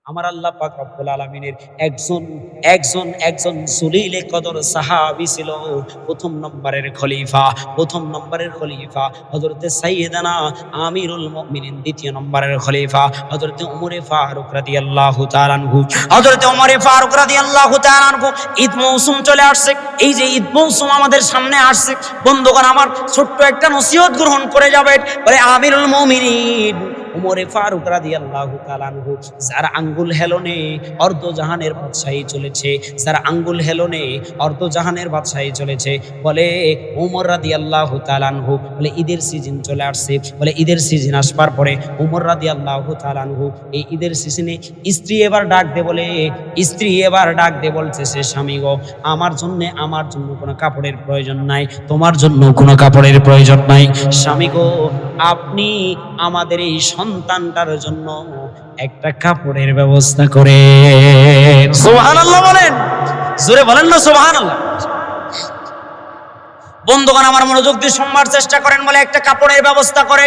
আমার আল্লাহ পাক রব্বুল আলামিনের একজন জলিলে কদর সাহাবী ছিল, প্রথম নম্বরের খলিফা হযরতে সাইয়েদানা আমিরুল মুমিনিন, দ্বিতীয় নম্বরের খলিফা হযরতে ওমরে ফারুক রাদিয়াল্লাহু তাআলা আনহু। ঈদ মৌসুম চলে আসছে, এই যে ঈদ মৌসুম আমাদের সামনে আসছে, বন্ধুগণ আমার ছোট্ট একটা নসিহত গ্রহণ করে যাবেন। বলে আমিরুল মুমিনিন ওমরে ফারুক রাদিয়াল্লাহু তাআলা আনহু যার আঙ্গুল হেলনে অর্ধজাহানের বাদশাহী চলেছে, বলে ওমর রাদিয়াল্লাহু তাআলা আনহু বলে ঈদের সিজন চলে আসছে, বলে ঈদের সিজন আসবার পরে ওমর রাদিয়াল্লাহু তাআলা আনহু এই ঈদের সিজনে স্ত্রী এবার ডাক দে বলতেছে, স্বামী গো, আমার জন্য কোনো কাপড়ের প্রয়োজন নাই, তোমার জন্য কোনো কাপড়ের প্রয়োজন নাই। স্বামী গো, আপনি আমাদের এই সন্তানটার জন্য একটা কাপড়ের ব্যবস্থা করে। সুবহানাল্লাহ বলেন, জোরে বলেন না সুবহানাল্লাহ। বন্ধুগণ আমার মনোযোগ দিয়ে শুনবার চেষ্টা করেন। বলে একটা কাপড়ের ব্যবস্থা করে।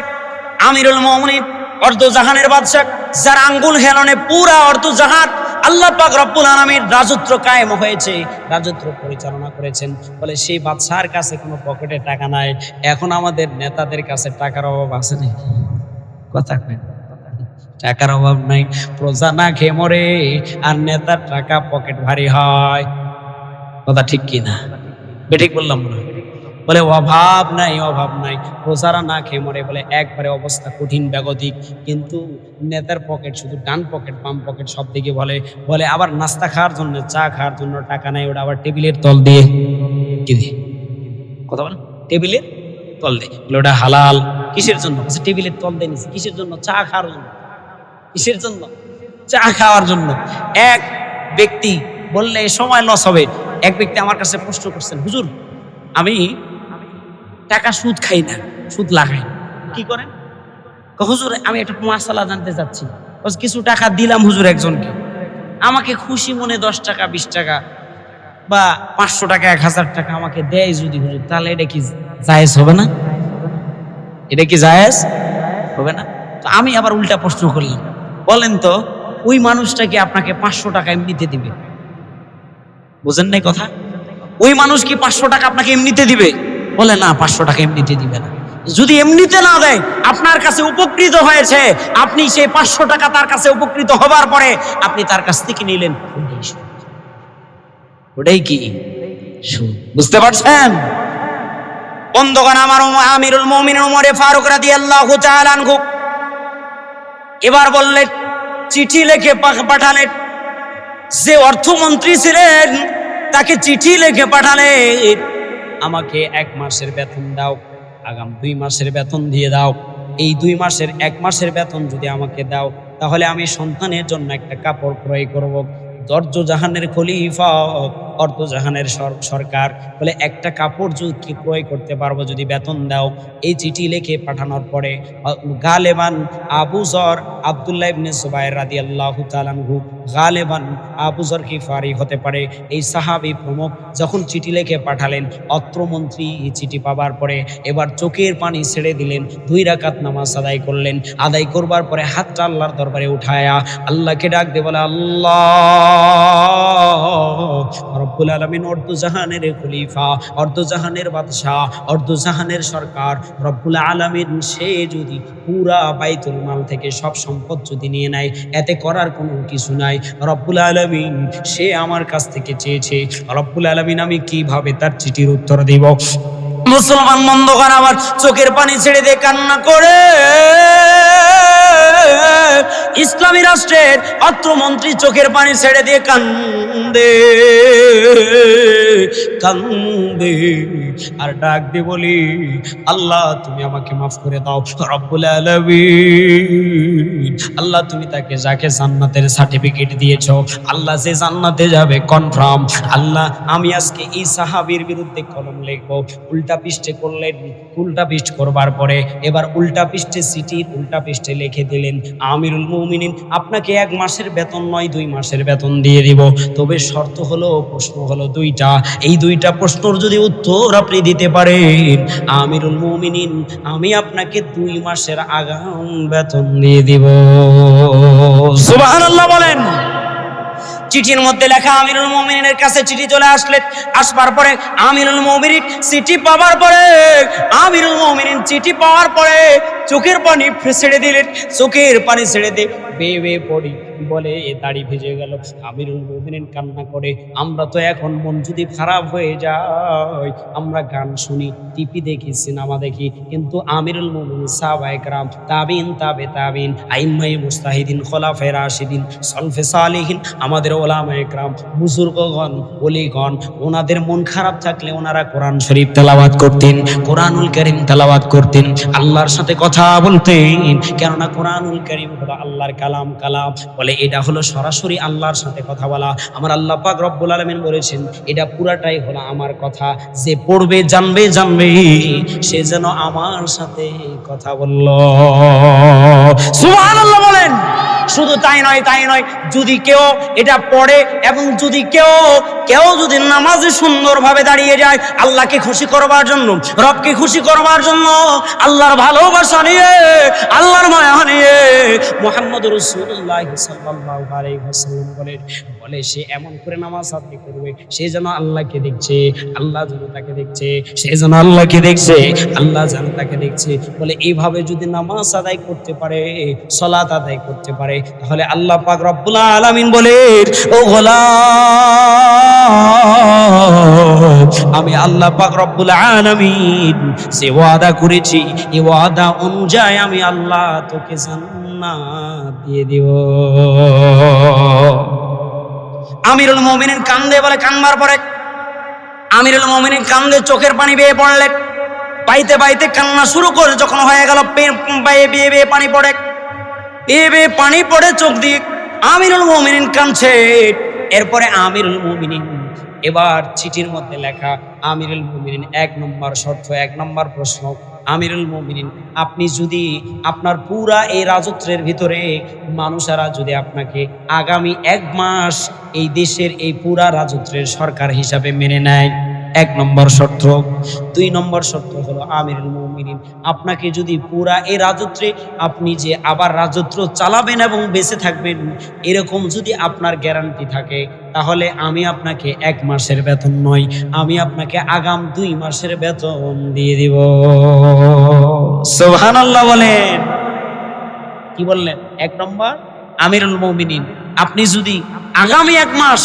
আমিরুল মুমিনিন অর্ধজাহানের বাদশা, যার আঙ্গুল হেলনে পুরা অর্ধজাহান আল্লাহ পাক রব্বুল আলামিন রাজত্ব কায়েম হয়েছে, রাজত্ব পরিচালনা করেছেন। বলে সেই বাদশার কাছে কোনো পকেটে টাকা নাই। এখন আমাদের নেতাদের কাছে টাকার অভাব আছে নাকি? কথা কয়, টাকার অভাব নাই, প্রজা না খেয়ে মরে, আর নেতার টাকা পকেট ভারী হয়। কথা ঠিক কি না? বেঠিক বললাম না? বলে অভাব নাই, প্রজারা না খেয়ে মরে। বলে একবারে অবস্থা কঠিন বেগতিক, কিন্তু নেতার পকেট শুধু ডান পকেট বাম পকেট সব দিকে বলে আবার নাস্তা খাওয়ার জন্য, চা খাওয়ার জন্য টাকা নাই, ওটা আবার টেবিলের তল দিয়ে কি দিয়ে কথা বলেন, টেবিলের তল দিয়ে। বলে ওটা হালাল। কিসের জন্য? টেবিলের তল দিয়ে নিচ্ছে। কিসের জন্য? চা খাওয়ার জন্য। কিসের জন্য? চা খাওয়ার জন্য। এক ব্যক্তি বললে সময় লস হবে। এক ব্যক্তি আমার কাছে প্রশ্ন করছেন, হুজুর আমি টাকা সুদ খাই না, সুদ লাগাই, কি করেন? হুজুর আমি একটা মাসালা জানতে চাচ্ছি। কিছু টাকা দিলাম হুজুর একজনকে, আমাকে খুশি মনে 10 টাকা 20 টাকা বা 500 টাকা 1000 টাকা আমাকে দেয় যদি হুজুর, তাহলে এটা কি জায়েজ হবে না? এটা কি জায়েজ হবে না? তো আমি আবার উল্টা প্রশ্ন করলাম, বলেন তো ওই মানুষটা কি আপনাকে 500 টাকা এমনিতে দিবে? বুঝেন নাই কথা? ওই মানুষ কি 500 টাকা আপনাকে এমনিতে দিবে? বলে না, 500 টাকা এমনিতে দিবে না। যদি এমনিতে না দেয়, আপনার কাছে উপকৃত হয়েছে, আপনি সেই 500 টাকা তার কাছে উপকৃত হবার পরে আপনি তার কাছ থেকে নিলেন, ওটাই কি সুদ? বুঝতে পারছেন বন্ধুগণ আমার? আমিরুল মুমিনিন ওমরে ফারুক রাদিয়াল্লাহু তাআলা আনহু এবার বললেন, চিঠি লিখে পাঠালেন। যে অর্থমন্ত্রী ছিলেন তাকে চিঠি লিখে পাঠালেন, আমাকে 1 মাসের বেতন দাও, আগাম 2 মাসের বেতন দিয়ে দাও। এই 2 মাসের 1 মাসের বেতন যদি আমাকে দাও, তাহলে আমি সন্তানের জন্য একটা কাপড় ক্রয় করব। অর্ধজাহানের খলিফা, অর্ধজাহানের সরকার বলে একটা কাপড় যদি ক্রয় করতে পারবো যদি বেতন দাও। এই চিঠি লিখে পাঠানোর পরে গালেবান আবু যর আব্দুল্লাহ ইবনে জুবায়ের রাদিয়াল্লাহু তাআলা আনহু, গালেবান আবু যর গিফারি হতে পারে, এই সাহাবী প্রমুখ যখন চিঠি লিখে পাঠালেন, অত্রমন্ত্রী এই চিঠি পাবার পরে এবার চোখের পানি ছেড়ে দিলেন, 2 রাকাত নামাজ আদায় করলেন। আদায় করবার পরে হাতটা আল্লাহর দরবারে উঠায়া আল্লাহকে ডাক দিয়ে বলে, আল্লাহ রব্বুল আলামিন অর্ধজাহানের খলিফা, অর্ধজাহানের বাদশাহ, অর্ধজাহানের সরকার রব্বুল আলামিন সে যদি পুরা বাইতুল মাল থেকে সব সম্পদ যদি নিয়ে নেয়, এতে করার কোনো কিছু নাই। রব্বুল আলামিন সে আমার কাছ থেকে চেয়েছে, রব্বুল আলামিন আমি কিভাবে তার চিঠির উত্তর দিব? মুসলমান বন্ধুগণ আমার চোখের পানি ছেড়ে দিয়ে কান্না করে ইসলামী রাষ্ট্রের অর্থমন্ত্রী চোখের পানি ছেড়ে দিয়ে কান্দে আর ডাক দিয়ে বলি, আল্লাহ তুমি আমাকে মাফ করে দাও। রব্বুল আলামিন, আল্লাহ তুমি তাকে যাকে জান্নাতের সার্টিফিকেট দিয়েছো, আল্লাহ যে জান্নাতে যাবে কনফার্ম। আল্লাহ আমি আজকে এই সাহাবীর বিরুদ্ধে কলম লিখবো। উল্টা পৃষ্ঠে করলেন, উল্টা পৃষ্ঠ করবার পরে এবার উল্টা পৃষ্ঠে চিঠির উল্টা পৃষ্ঠে লিখে দিলেন, আমিরুল মুমিনিন আপনাকে 1 মাসের বেতন নয় 2 মাসের বেতন দিয়ে দিব, তবে শর্ত হলো, প্রশ্ন হলো 2টা। এই দুইটা প্রশ্নের যদি উত্তর আপনি দিতে পারেন, আমিরুল মুমিনিন আমি আপনাকে 2 মাসের আগাম বেতন দিয়ে দিব। সুবহানাল্লাহ বলেন। চিঠির মধ্যে লেখা আমিরুল মুমিনিনের কাছে চিঠি চলে আসবার পরে আমিরুল মুমিনিন চিঠি পাওয়ার পরে চিঠি পাওয়ার পরে চোখের পানি ছেড়ে দিলেন। চোখের পানি ছেড়ে দিয়ে বেয়ে পড়ি বলে দাড়ি ভিজে গেল। আমিরুল মুমিনিন কান্না করে, আমরা তো এখন মন যদি খারাপ হয়ে যায় আমরা গান শুনি, টিভি দেখি, সিনেমা দেখি, কিন্তু আমিরুল মুমিনিন সাহাবায়ে কেরাম, তাবিন, তাবিন, আইম্মায়ে মুজতাহিদিন, খোলাফায়ে রাশিদিন, সলফে সালিহিন, আমাদের ওলামায়ে কেরাম, বুজুর্গগণ, ওলিগণ, ওনাদের মন খারাপ থাকলে ওনারা কোরআন শরীফ তেলাওয়াত করতেন, কোরআনুল কারীম তেলাওয়াত করতেন, আল্লাহর সাথে কথা বলতেন। কেননা কোরআনুল কারীম হলো আল্লাহর কালাম। বলে এটা হলো সরাসরি আল্লাহর সাথে কথা বলা। আমার আল্লাহ পাক রব্বুল আলামিন বলেছেন এটা পুরাটাই হলো আমার কথা, যে পড়বে জানবে সে যেন আমার সাথে কথা বলল। সুবহানাল্লাহ বলেন। শুধু তাই নয়, যদি কেউ এটা পড়ে এবং যদি কেউ যদি নামাজে সুন্দরভাবে দাঁড়িয়ে যায় আল্লাহকে খুশি করবার জন্য, রবকে খুশি করবার জন্য, আল্লাহর ভালোবাসা নিয়ে, আল্লাহর মায়া নিয়ে, মুহাম্মদুর রাসূলুল্লাহ সাল্লাল্লাহু আলাইহি ওয়াসাল্লাম বলে সে এমন করে নামাজ আদায় করবে সে যেন আল্লাহকে দেখছে, আল্লাহ যেন তাকে দেখছে, সে যেন আল্লাহকে দেখছে, আল্লাহ যেন তাকে দেখছে। বলে এইভাবে যদি নামাজ আদায় করতে পারে, সালাত আদায় করতে পারে, তাহলে আল্লাহ পাক রব্বুল আলামিন বলে, ও গোলাম, আমি আল্লাহ পাক রব্বুল আলামিন যে ওয়াদা করেছি এই ওয়াদা অনুযায়ী আমি আল্লাহ তোকে জান্নাত দিয়ে দিব। আমিরুল মুমিনিন কান্দে, বলে কান্নার পরে আমিরুল মুমিনিন কান্দে, চোখের পানি বেয়ে পড়লেন। বাইতে কান্না শুরু করে যখন হয়ে গেল, বেয়ে পানি পড়ে, বেয়ে পানি পড়ে চোখ দিয়ে আমিরুল মুমিনিন কাঁদছে। এরপরে আমিরুল মুমিনিন এবার চিঠির মধ্যে লেখা আমিরুল মুমিনিন 1 নম্বর শর্ত, 1 নম্বর প্রশ্ন, আমিরুল মুমিনিন আপনি যদি আপনার পুরা এই রাজত্বের ভিতরে মানুষেরা যদি আপনাকে আগামী 1 মাস এই দেশের এই পুরা রাজত্বের সরকার হিসাবে মেনে নেয়, 1 নম্বর শর্ত। 2 নম্বর শর্ত হলো আমিরুল মুমিনিন আপনাকে যদি পুরা এই রাজত্বে আপনি যে আবার রাজত্ব চালাবেন এবং বেঁচে থাকবেন এরকম যদি আপনার গ্যারান্টি থাকে, তাহলে আমি আপনাকে 1 মাসের বেতন নয়, আমি আপনাকে আগাম 2 মাসের বেতন দিয়ে দিব। সুবহানাল্লাহ বলেন। কি বললেন? 1 নম্বর আমিরুল মুমিনিন আপনি যদি আগামী 1 মাস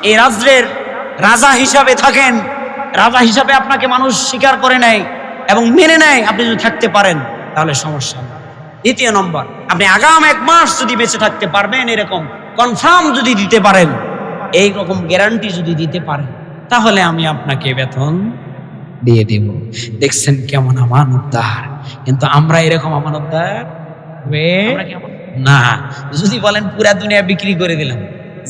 এই রাজ্যের রাজা হিসাবে থাকেন, রাজা হিসাবে আপনাকে মানুষ স্বীকার করে নেয় এবং মেনে নেয়, আপনি যদি থাকতে পারেন তাহলে সমস্যা নেই। 2 নম্বর আপনি আগাম 1 মাস যদি বেঁচে থাকতে পারবেন, এরকম কনফার্ম যদি দিতে পারেন, এই রকম গ্যারান্টি যদি দিতে পারেন, তাহলে আমি আপনাকে বেতন দিয়ে দেব। দেখছেন কেমন আমানতদার। কিন্তু আমরা এরকম আমানতদার না। যদি বলেন পুরা দুনিয়া বিক্রি করে দিলাম,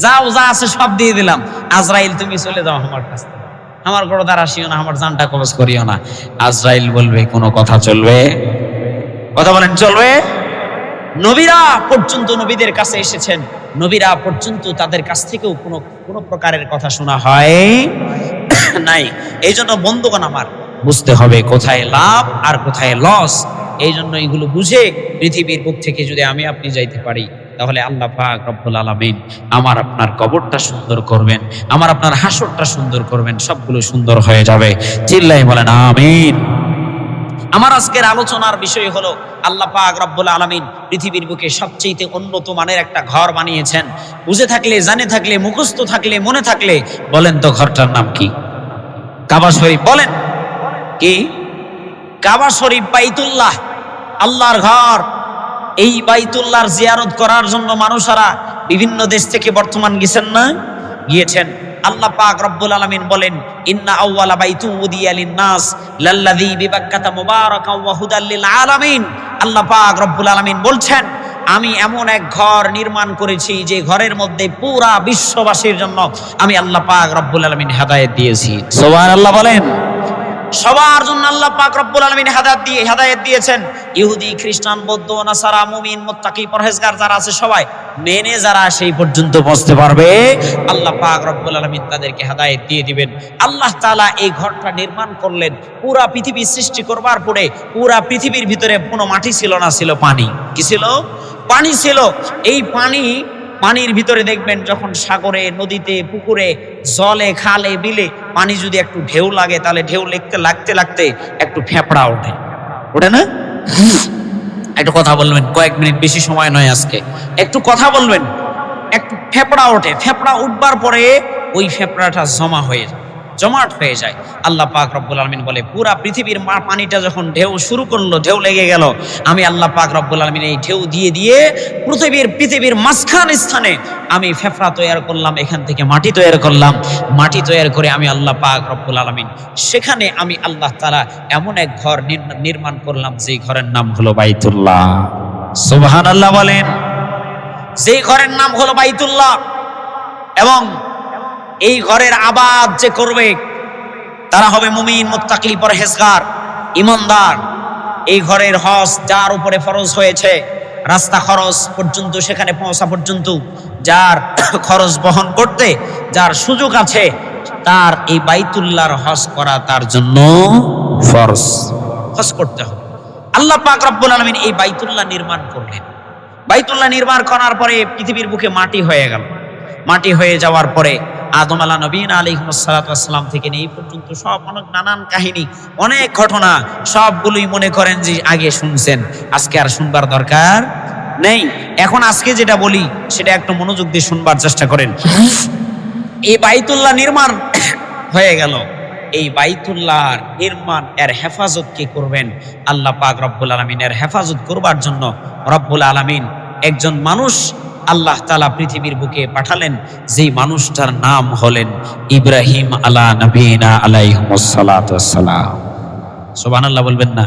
যাও যা আছে সব দিয়ে দিলাম, আজরাইল তুমি চলে যাও আমার কাছ থেকে, আমার বড় দ্বার আসিও না, আমার জানটা কবজ করিও না, আজরাইল বলবে কোনো কথা চলবে? কথা বলেন চলবে? নবীরা পর্যন্ত নবীদের কাছে এসেছেন, নবীরা পর্যন্ত তাদের কাছ থেকেও কোনো প্রকারের কথা শোনা হয় নাই। এই জন্য বন্ধুগণ আমার বুঝতে হবে কোথায় লাভ আর কোথায় লস। এই জন্য এগুলো বুঝে পৃথিবীর বুক থেকে যদি আমি আপনি যাইতে পারি, তাহলে আল্লাহ পাক রব্বুল আলামিন আমার আপনার কবরটা সুন্দর করবেন, আমার আপনার হাসরটা সুন্দর করবেন, সবগুলো সুন্দর হয়ে যাবে। চিল্লাই বলেন আমিন। আমার আজকের আলোচনার বিষয় হলো আল্লাহ পাক রব্বুল আলামিন পৃথিবীর বুকে সবচেয়ে উন্নত মানের একটা ঘর বানিয়েছেন। বুঝে থাকলে, জানে থাকলে, মুখস্থ থাকলে, মনে থাকলে বলেন তো ঘরটার নাম কি? কাবা শরীফ। বলেন কি? কাবা শরীফ, বাইতুল্লাহ, আল্লাহর ঘর। এই বাইতুল্লাহর জিয়ারত করার জন্য মানুষেরা বিভিন্ন দেশ থেকে বর্তমান গেছেন না? গিয়েছেন। আল্লাহ পাক রব্বুল আলামিন বলেন, ইন্না আউওয়ালা বাইতু উদিয়া লিন-নাস লাল্লাযী বিবাক্কাতা মুবারাকান ওয়া হুদাল লিল আলামিন। আল্লাহ পাক রব্বুল আলামিন বলছেন, আমি এমন এক ঘর নির্মাণ করেছি যে ঘরের মধ্যে পুরা বিশ্ববাসীর জন্য আমি আল্লাহ পাক রব্বুল আলামিন হেদায়েত দিয়েছি। সুবহানাল্লাহ বলেন। সবার জন্য আল্লাহ পাক রব্বুল আলামিন হেদায়েত দিয়েছেন। ইহুদি, খ্রিস্টান, বৌদ্ধ, নাসারা, মুমিন, মুত্তাকি, পরহেজগার যারা আছে সবাই মেনে যারা সেই পর্যন্ত পৌঁছতে পারবে আল্লাহ পাক রব্বুল আলামিন তাদেরকে হেদায়েত দিয়ে দিবেন। আল্লাহ তাআলা এই ঘরটা নির্মাণ করলেন। পুরা পৃথিবী সৃষ্টি করবার পরে পুরা পৃথিবীর ভিতরে কোনো মাটি ছিল না, ছিল পানি। কি ছিল? পানি ছিল। এই পানির ভিতরে দেখবেন যখন সাগরে, নদীতে, পুকুরে, জলে, খালে, বিলে পানি যদি একটু ঢেউ লাগে তাহলে ঢেউ লাগতে লাগতে একটু ফেপড়া ওঠে, ওঠে না? একটু কথা বলবেন, কয়েক মিনিট, বেশি সময় নয় আজকে, একটু কথা বলবেন। একটু ফেপড়া ওঠে, ফেপড়া উঠবার পরে ওই ফেপড়াটা জমাট হয়ে যায়। আল্লাহ পাক রব্বুল আলামিন বলে পুরা পৃথিবীর পানিটা যখন ঢেউ শুরু করলো, ঢেউ লেগে গেল, আমি আল্লাহ পাক রব্বুল আলামিন এই ঢেউ দিয়ে দিয়ে পৃথিবীর মাঝখান স্থানে আমি ফেফড়া তৈরি করলাম, এখান থেকে মাটি তৈরি করলাম। মাটি তৈরি করে আমি আল্লাহ পাক রব্বুল আলামিন সেখানে আমি আল্লাহ তাআলা এমন এক ঘর নির্মাণ করলাম যেই ঘরের নাম হলো বাইতুল্লাহ। সুবহানাল্লাহ বলেন। যেই ঘরের নাম হলো বাইতুল্লাহ। এবং এই ঘরের আবাদ যে করবে তারা হবে মুমিন, মুত্তাকি, পরহেজগার, ঈমানদার। এই ঘরের হজ যার উপরে ফরজ হয়েছে, রাস্তা খরচ পর্যন্ত, সেখানে পৌঁছা পর্যন্ত যার খরচ বহন করতে যার সুযোগ আছে, তার এই বাইতুল্লাহর হজ করা তার জন্য ফরজ। হজ করতে হবে। আল্লাহ পাক রব্বুল আলামিন এই বাইতুল্লাহ নির্মাণ করলেন। বাইতুল্লাহ নির্মাণ করার পরে পৃথিবীর বুকে মাটি হয়ে গেল। মাটি হয়ে যাওয়ার পরে আদম আলাইহিস সালাতু ওয়াস সালাম থেকে এই পর্যন্ত সব নানান কাহিনী, অনেক ঘটনা, সবগুলোই মনে করেন যে আগে শুনছেন, আজকে আর শুনবার দরকার নেই। এখন আজকে যেটা বলি সেটা একটু মনোযোগ দিয়ে শুনবার চেষ্টা করেন। এই বাইতুল্লাহ নির্মাণ হয়ে গেল। এই বাইতুল্লাহর নির্মাণ, এর হেফাজত কে করবেন? আল্লাহ পাক রব্বুল আলামিন। এর হেফাজত করবার জন্য রব্বুল আলামিন একজন মানুষ আল্লাহ তাআলা পৃথিবীর বুকে পাঠালেন, যেই মানুষটার নাম হলেন ইব্রাহিম আলা নবীনা আলাইহিস সালাতু ওয়াস সালাম। সুবহানাল্লাহ বলবেন না?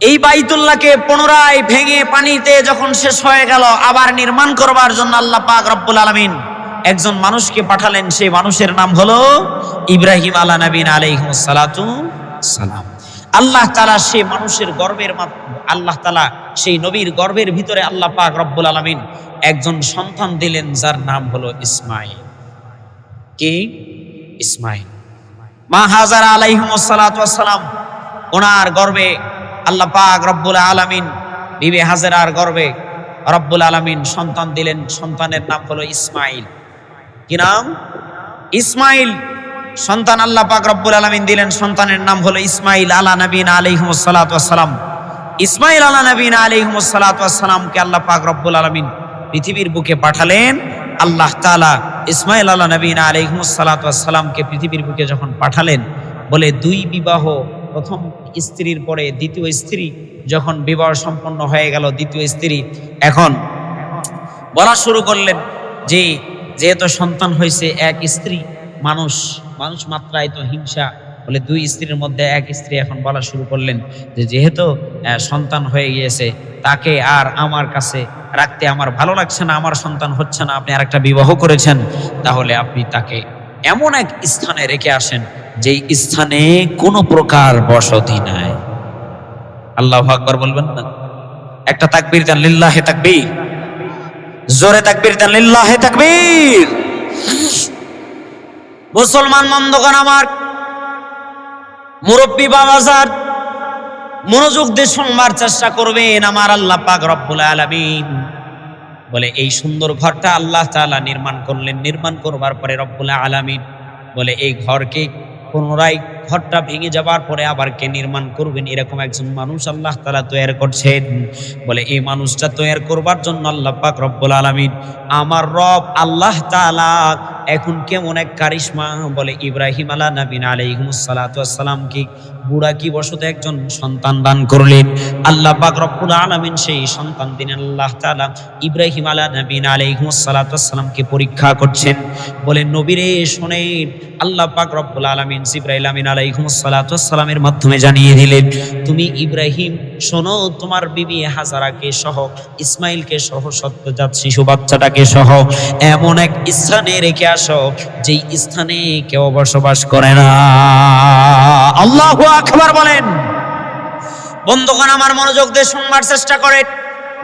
এই বাইতুল্লাহকে পুনরায় ভেঙে পানিতে যখন শেষ হয়ে গেল, আবার নির্মাণ করবার জন্য আল্লাহ পাক রব্বুল আলামিন একজন মানুষকে পাঠালেন। সেই মানুষের নাম হলো ইব্রাহিম আলা নবীনা আলাইহিস সালাতু ওয়াস সালাম। আল্লাহ তাআলা সেই মানুষের আল্লাহ তাআলা সেই নবীর গর্ভের ভিতরে আল্লাহ পাক রব্বুল আলামিন একজন সন্তান দিলেন, যার নাম হলো ইসমাইল। কি? ইসমাইল। মা হাজারা আলাইহিস সালাতু ওয়াস সালাম, ওনার গর্ভে আল্লাহ পাক রব্বুল আলামিন বিবি হাজেরার গর্ভে রব্বুল আলামিন সন্তান দিলেন। সন্তানের নাম হলো ইসমাইল। কি নাম? ইসমাইল। সন্তান আল্লাহ পাক রব্বুল আলামিন দিলেন, সন্তানের নাম হলো ইসমাইল আলা নবীনা আলাইহিস সালাতু ওয়াস সালাম। ইসমাইল আলা নবীনা আলাইহিস সালাতু ওয়াস সালামকে আল্লাহ পাক রব্বুল আলামিন পৃথিবীর বুকে পাঠালেন। আল্লাহ তাআলা ইসমাইল আলা নবীনা আলাইহিস সালাতু ওয়াস সালামকে পৃথিবীর বুকে যখন পাঠালেন, বলে দুই বিবাহ, প্রথম স্ত্রীর পরে দ্বিতীয় স্ত্রী যখন বিবাহ সম্পন্ন হয়ে গেল, দ্বিতীয় স্ত্রী এখন বলা শুরু করলেন যে যেহেতু সন্তান হয়েছে এক স্ত্রী, মানুষ মাত্রায় তো হিংসা, বলে দুই স্ত্রীর মধ্যে এক স্ত্রী এখন বলা শুরু করলেন যে যেহেতু সন্তান হয়ে গিয়েছে, তাকে আর আমার কাছে রাখতে আমার ভালো লাগছে না, আমার সন্তান হচ্ছে না, আপনি আর একটা বিবাহ করেছেন, তাহলে আপনি তাকে এমন এক স্থানে রেখে আসেন যেই স্থানে কোনো প্রকার বসতি নাই। আল্লাহু আকবার বলবেন না? একটা তাকবীর দেন, লিল্লাহি তাকবীর। জোরে তাকবীর দেন, লিল্লাহি তাকবীর। মুসলমান বন্ধুগণ আমার, মুরব্বী বাবাজার, মনোযোগ দিয়ে শুনবার চেষ্টা করবেন। আমার আল্লাহ পাক রব্বুল আলামিন বলে এই সুন্দর ঘরটা আল্লাহ তাআলা নির্মাণ করলেন। নির্মাণ করবার পরে রব্বুল আলামিন বলে এই ঘরকে পুনরায়, ঘরটা ভেঙে যাবার পরে আবার কে নির্মাণ করবেন, এরকম একজন মানুষ আল্লাহ তাআলা তৈরি করছেন। বলে এই মানুষটা তৈরি করবার জন্য আল্লাহ পাক রব্বুল আলামিন, আমার রব আল্লাহ তাআলা এখন কেমন এক কারিশমা, বলে ইব্রাহিম আলা নবীনা আলাইহিস সালাতু ওয়াস সালামকে বুড়া কি বসতে একজন সন্তান দান করলেন। আল্লাহ পাক রব্বুল আলামিন সেই সন্তান দিলেন। আল্লাহ তাআলা ইব্রাহিম আলা নবীনা আলাইহিস সালাতু ওয়াস সালামকে পরীক্ষা করছেন। বলে নবীরে শোনেন, আল্লাহ পাক রব্বুল আলামিন জিবরাইল আমিন আলাইহিস সালাতু ওয়াস সালামের মাধ্যমে জানিয়ে দিলেন, তুমি ইব্রাহিম শোনো, তোমার বিবি হাজারাকে সহ, ইসমাইলকে সহ, সদ্যজাত শিশু বাচ্চাটাকে সহ এমন এক স্থানে রেখে আসো যেই স্থানে কেউ বসবাস করে না। আল্লাহু আকবার বলেন। বন্ধুগণ আমার মনোযোগ দিয়ে শুনবার চেষ্টা করে।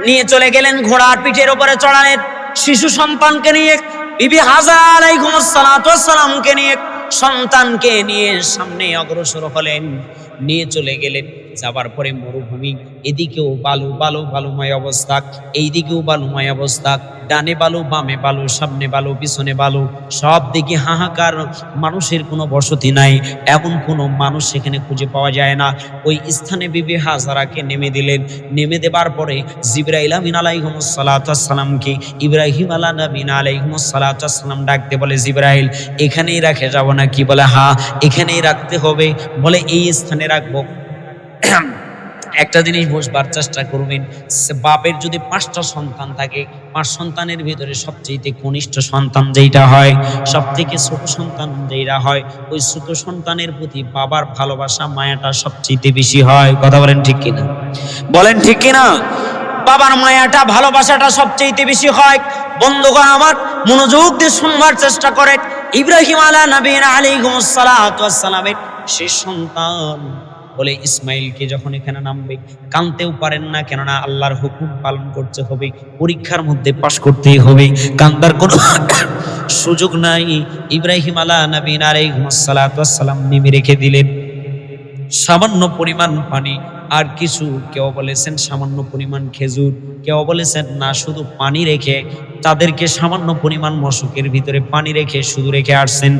নিয়ে চলে গেলেন, ঘোড়ার পিঠের উপরে চড়ালেন, শিশু সন্তানকে নিয়ে, বিবি হাজরা আলাইহিস সালাতু ওয়াস সালামকে নিয়ে, সন্তানকে নিয়ে সামনে অগ্রসর হলেন। নিয়ে চলে গেলেন। যাবার পরে মরুভূমি, এদিকেও বালু বালু বালুময় অবস্থা, এইদিকেও বালুময় অবস্থা, ডানে বালু বামে বালু, সামনে বালু পিছনে বালু, সব দিকে হাহাকার, মানুষের কোনো বসতি নাই, এমন কোনো মানুষ সেখানে খুঁজে পাওয়া যায় না। ওই স্থানে বিবি হাজরাকে নেমে দিলেন। নেমে দেবার পরে জিবরাইল আমিন আলাইহিস সালাতু ওয়াস সালামকে ইব্রাহিম আলাইহিস সালাতু ওয়াস সালাম ডাকতে বলে, জিবরাইল এখানেই রাখে যাব না কি? বলে হ্যাঁ এখানেই রাখতে হবে। বলে এই স্থানে রাখবো। একটা জিনিস বুঝবার চেষ্টা করবেন, বাপের যদি 5টা সন্তান থাকে, 5 সন্তানের ভিতরে সবচেয়ে কনিষ্ঠ সন্তান যেটা হয়, সব থেকে ছোট সন্তান যেটা হয়, ওই ছোট সন্তানের প্রতি বাবার ভালোবাসা মায়াটা সবচেয়ে বেশি হয়। কথা বলেন ঠিক কিনা? বলেন ঠিক কিনা? বাবার মায়াটা ভালোবাসাটা সবচেয়ে বেশি হয়। বন্ধুগণ আমার মনোযোগ দিয়ে শুনবার চেষ্টা করেন। ইব্রাহিম আলাইহিস সালাতু ওয়াস সালামের সেই সন্তান বলে ইসমাইলকে যখন এখানে নামবে, কানতেও পারেন না, কেননা আল্লাহর হুকুম পালন করতে হবে, পরীক্ষার মধ্যে পাশ করতেই হবে, কান্দার কোনো সুযোগ নাই। ইব্রাহিম আলাইহিস সালাতু ওয়াস সালাম নেমে রেখে দিলেন সামান্য পরিমাণ পানি আর কিছু, কেউ বলেছেন সামান্য পরিমাণ খেজুর, কেউ বলেছেন না শুধু পানি রেখে, তাদেরকে সামান্য পরিমাণ মশকের ভিতরে পানি রেখে শুধু রেখে আসছেন।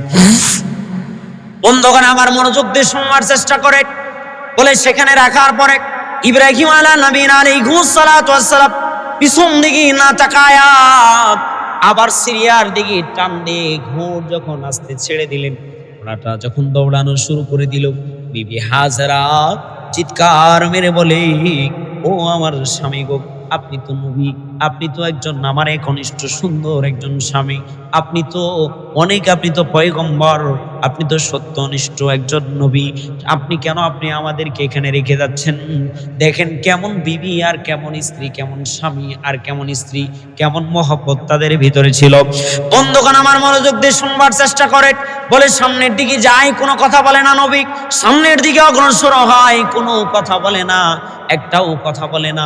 বন্ধুগণ আমার মনোযোগ দিয়ে শুনবার চেষ্টা করে। বলে সেখানে রাখার পরে ইব্রাহিম আলাইহিস সালাতু ওয়াস সালাম পিছন দিকে না তাকায়া আবার সিরিয়ার দিকে টান দিয়ে ঘোড়া যখন আস্তে ছেড়ে দিলেন, ঘোড়াটা যখন দৌড়ানো শুরু করে দিল, বিবি হাজরা চিৎকার মেরে বলে, ও আমার স্বামী গো, আপনি তো নবী, আপনি তো একজন আমার কনিষ্ঠ সুন্দর একজন স্বামী, আপনি তো পয়গম্বর, আপনি তো সত্যনিষ্ঠ একজন নবী, আপনি কেন আমাদেরকে এখানে রেখে যাচ্ছেন? দেখেন কেমন বিবি আর কেমন স্ত্রী, কেমন স্বামী আর কেমন স্ত্রী, কেমন মহব্বত তাদের ভিতরে ছিল। বন্ধুগণ আমার মনোযোগ দিয়ে শুনবার চেষ্টা করে। বলে সামনের দিকে যায়, কোনো কথা বলে না নবী, সামনের দিকে অগ্রসর হয়, কোনো কথা বলে না, একটাও কথা বলে না।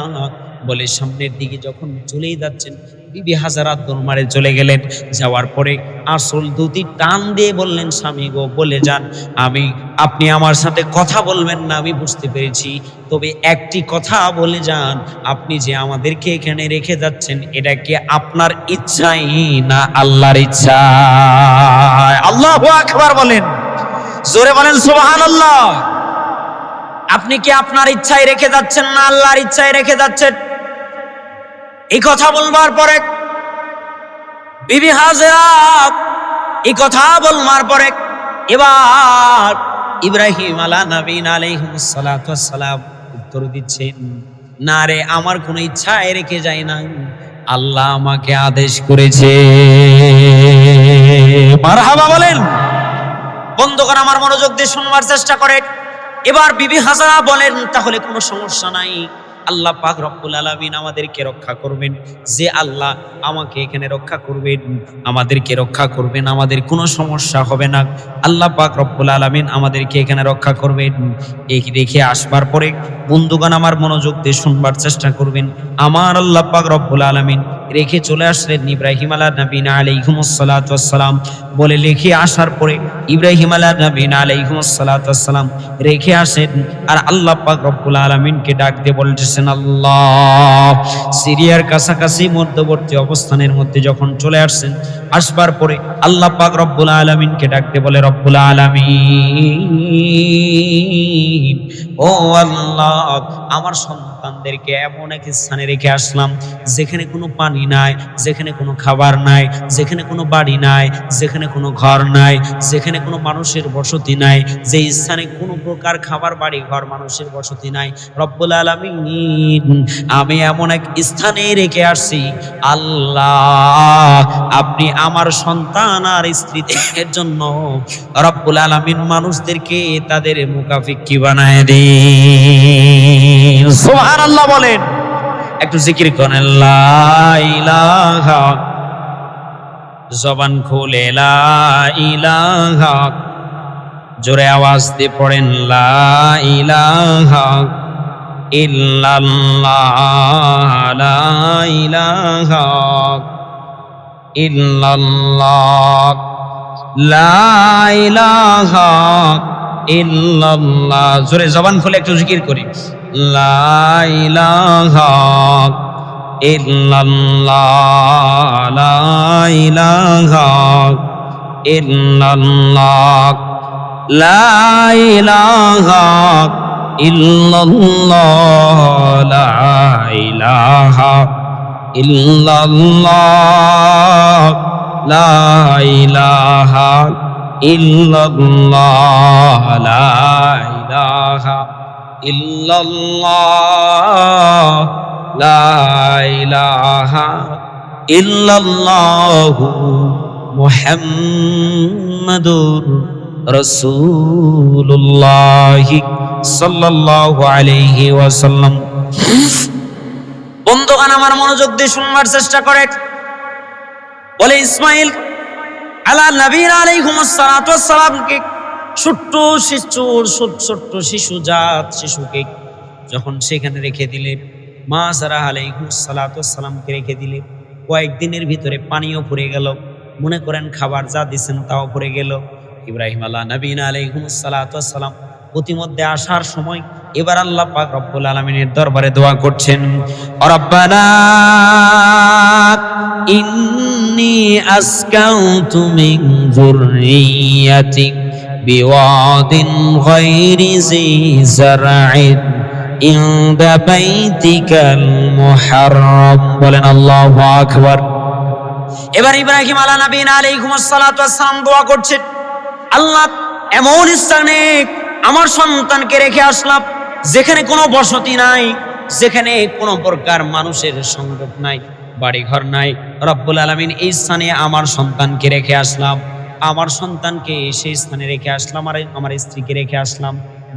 বলে সামনের দিকে যখন চলেই যাচ্ছেন, বিবি হাজরা দরবারে চলে গেলেন। যাওয়ার পরে আসল দুটি টান দিয়ে বললেন, স্বামী গো বলে যান, আপনি আমার সাথে কথা বলবেন না আমি বুঝতে পেরেছি, তবে একটি কথা বলে যান, আপনি যে আমাদেরকে এখানে রেখে যাচ্ছেন এটা কি আপনার ইচ্ছাই না আল্লাহর ইচ্ছা? আল্লাহু আকবার বলেন, জোরে বলেন সুবহানাল্লাহ। আপনি কি আপনার ইচ্ছায় রেখে যাচ্ছেন না আল্লাহর ইচ্ছায় রেখে যাচ্ছেন? এই কথা বলবার পরে বিবি হাজরা এই কথা বলবার পরে এবার ইব্রাহিম আলাইহিস সালাতু ওয়াস সালাম উত্তর দিচ্ছেন, না রে, আমার কোনো ইচ্ছায় রেখে যাই না, আল্লাহ আমাকে আদেশ করেছে। মারহাবা বলেন। বন্ধুগণ আমার মনোযোগ দিয়ে শুনবার চেষ্টা করে। এবার বিবি হাজরা বলেন, তাহলে কোনো সমস্যা নাই, আল্লাহ পাক রব্বুল আলামিন আমাদেরকে রক্ষা করবেন, যে আল্লাহ আমাকে এখানে রক্ষা করবেন, আমাদেরকে রক্ষা করবেন, আমাদের কোনো সমস্যা হবে না, আল্লাহ পাক রব্বুল আলামিন আমাদেরকে এখানে রক্ষা করবেন। এই দেখে আসবার পরে বন্ধুগণ আমার মনোযোগ দিয়ে শুনবার চেষ্টা করবেন। আমার আল্লাহ পাক রব্বুল আলামিন রেখে চলে আসলেন ইব্রাহিম আলাইহিস সালাতু ওয়াস সালাম। বলে লেখে আসার পরে ইব্রাহিম আলাইহিস সালাতু ওয়াস সালাম রেখে আসেন, আর আল্লাহ পাক রব্বুল আলামিনকে ডাক দিয়ে বলতেছেন, আল্লাহ সিরিয়ার কাছাকাছি মধ্যবর্তী অবস্থানের মধ্যে যখন চলে আসছেন, আসবার পরে আল্লাহ পাক রব্বুল আলামিনকে ডাক দিয়ে বলে, রব্বুল আলামিন ও আল্লাহ, আমার সন্তানদেরকে এমন এক স্থানে রেখে আসলাম যেখানে কোনো পানি নাই, যেখানে কোনো খাবার নাই, যেখানে কোনো বাড়ি নাই, যেখানে কোনো ঘর নাই, যেখানে কোনো মানুষের বসতি নাই, যে স্থানে কোনো প্রকার খাবার বাড়ি ঘর মানুষের বসতি নাই। রব্বুল আলামিন আমি এমন এক স্থানে রেখে আসছি, আল্লাহ আপনি আমার সন্তান আর স্ত্রীদের জন্য রব্বুল আলামিন মানুষদেরকে তাদের মুকাফিকি বানায় দিন। সুবহানাল্লাহ বলেন, একটু জিকির করেন, লা ইলাহা, জবান খুলে লা ইলাহা, জোরে আওয়াজ দিয়ে পড়েন লা ইলাহা ইল্লাল্লাহ, লা ইলাহা ইল্লাল্লাহ, লা ইলাহা ইল্লাল্লাহ। জোরে জবান খুলে একটু জিকির করি, লা ইলাহা ইল্লাল্লাহ, লা ইলাহা ইল্লাল্লাহ, লা ইলাহা ইল্লাল্লাহ, লা ইলাহা ইল্লাল্লাহ, লা ইলাহা ইল্লাল্লাহ, লা ইলাহা ইল্লাল্লাহ, লা ইলাহা ইল্লাল্লাহ, মুহাম্মাদুর রাসূলুল্লাহ সাল্লাল্লাহু আলাইহি ওয়াসাল্লাম। বন্ধুগণ, আমার মনোযোগ দিয়ে শুনবার চেষ্টা করে। বলে ইসমাইল আলা নবীনা আলাইহিমুস সালাতু ওয়াস সালামকে, ছোট্ট শিশুজাত শিশুকে যখন সেখানে রেখে দিলে, মা সারা আলাইহিস সালাতু ওয়াস সালামকে রেখে দিলে, কয়েকদিনের ভিতরে পানিও পড়ে গেল, মনে করেন খাবার যা দিচ্ছেন তাও পড়ে গেল। ইব্রাহিম আলা নবীনা আলাইহিমুস সালাতু ওয়াস সালাম প্রতিমধ্যে আসার সময় এবার আল্লাহ পাক রব্বুল আলামিনের দরবারে দোয়া করছেন, রব্বানা ইন্নী আসকাউতু মিন যুররিয়াতি বিওয়াদিন গায়রি জি যারইন ইনদা বাইতিকাল মুহাররম। বলেন আল্লাহু আকবার। এবার ইব্রাহিম আলা নবীনা আলাইহিস সালাতু ওয়াস সালাম দোয়া করছেন, আল্লাহ এমন স্থানে আমার সন্তানকে রেখে আসলাম যেখানে কোনো বসতি নাই, যেখানে কোনো প্রকার মানুষের সংযোগ নাই, বাড়িঘর নাই। রব্বুল আলামিন এই স্থানে আমার সন্তানকে রেখে আসলাম, আমার সন্তানকে সেই স্থানে রেখে আসলাম, আর আমার স্ত্রীকে রেখে আসলাম।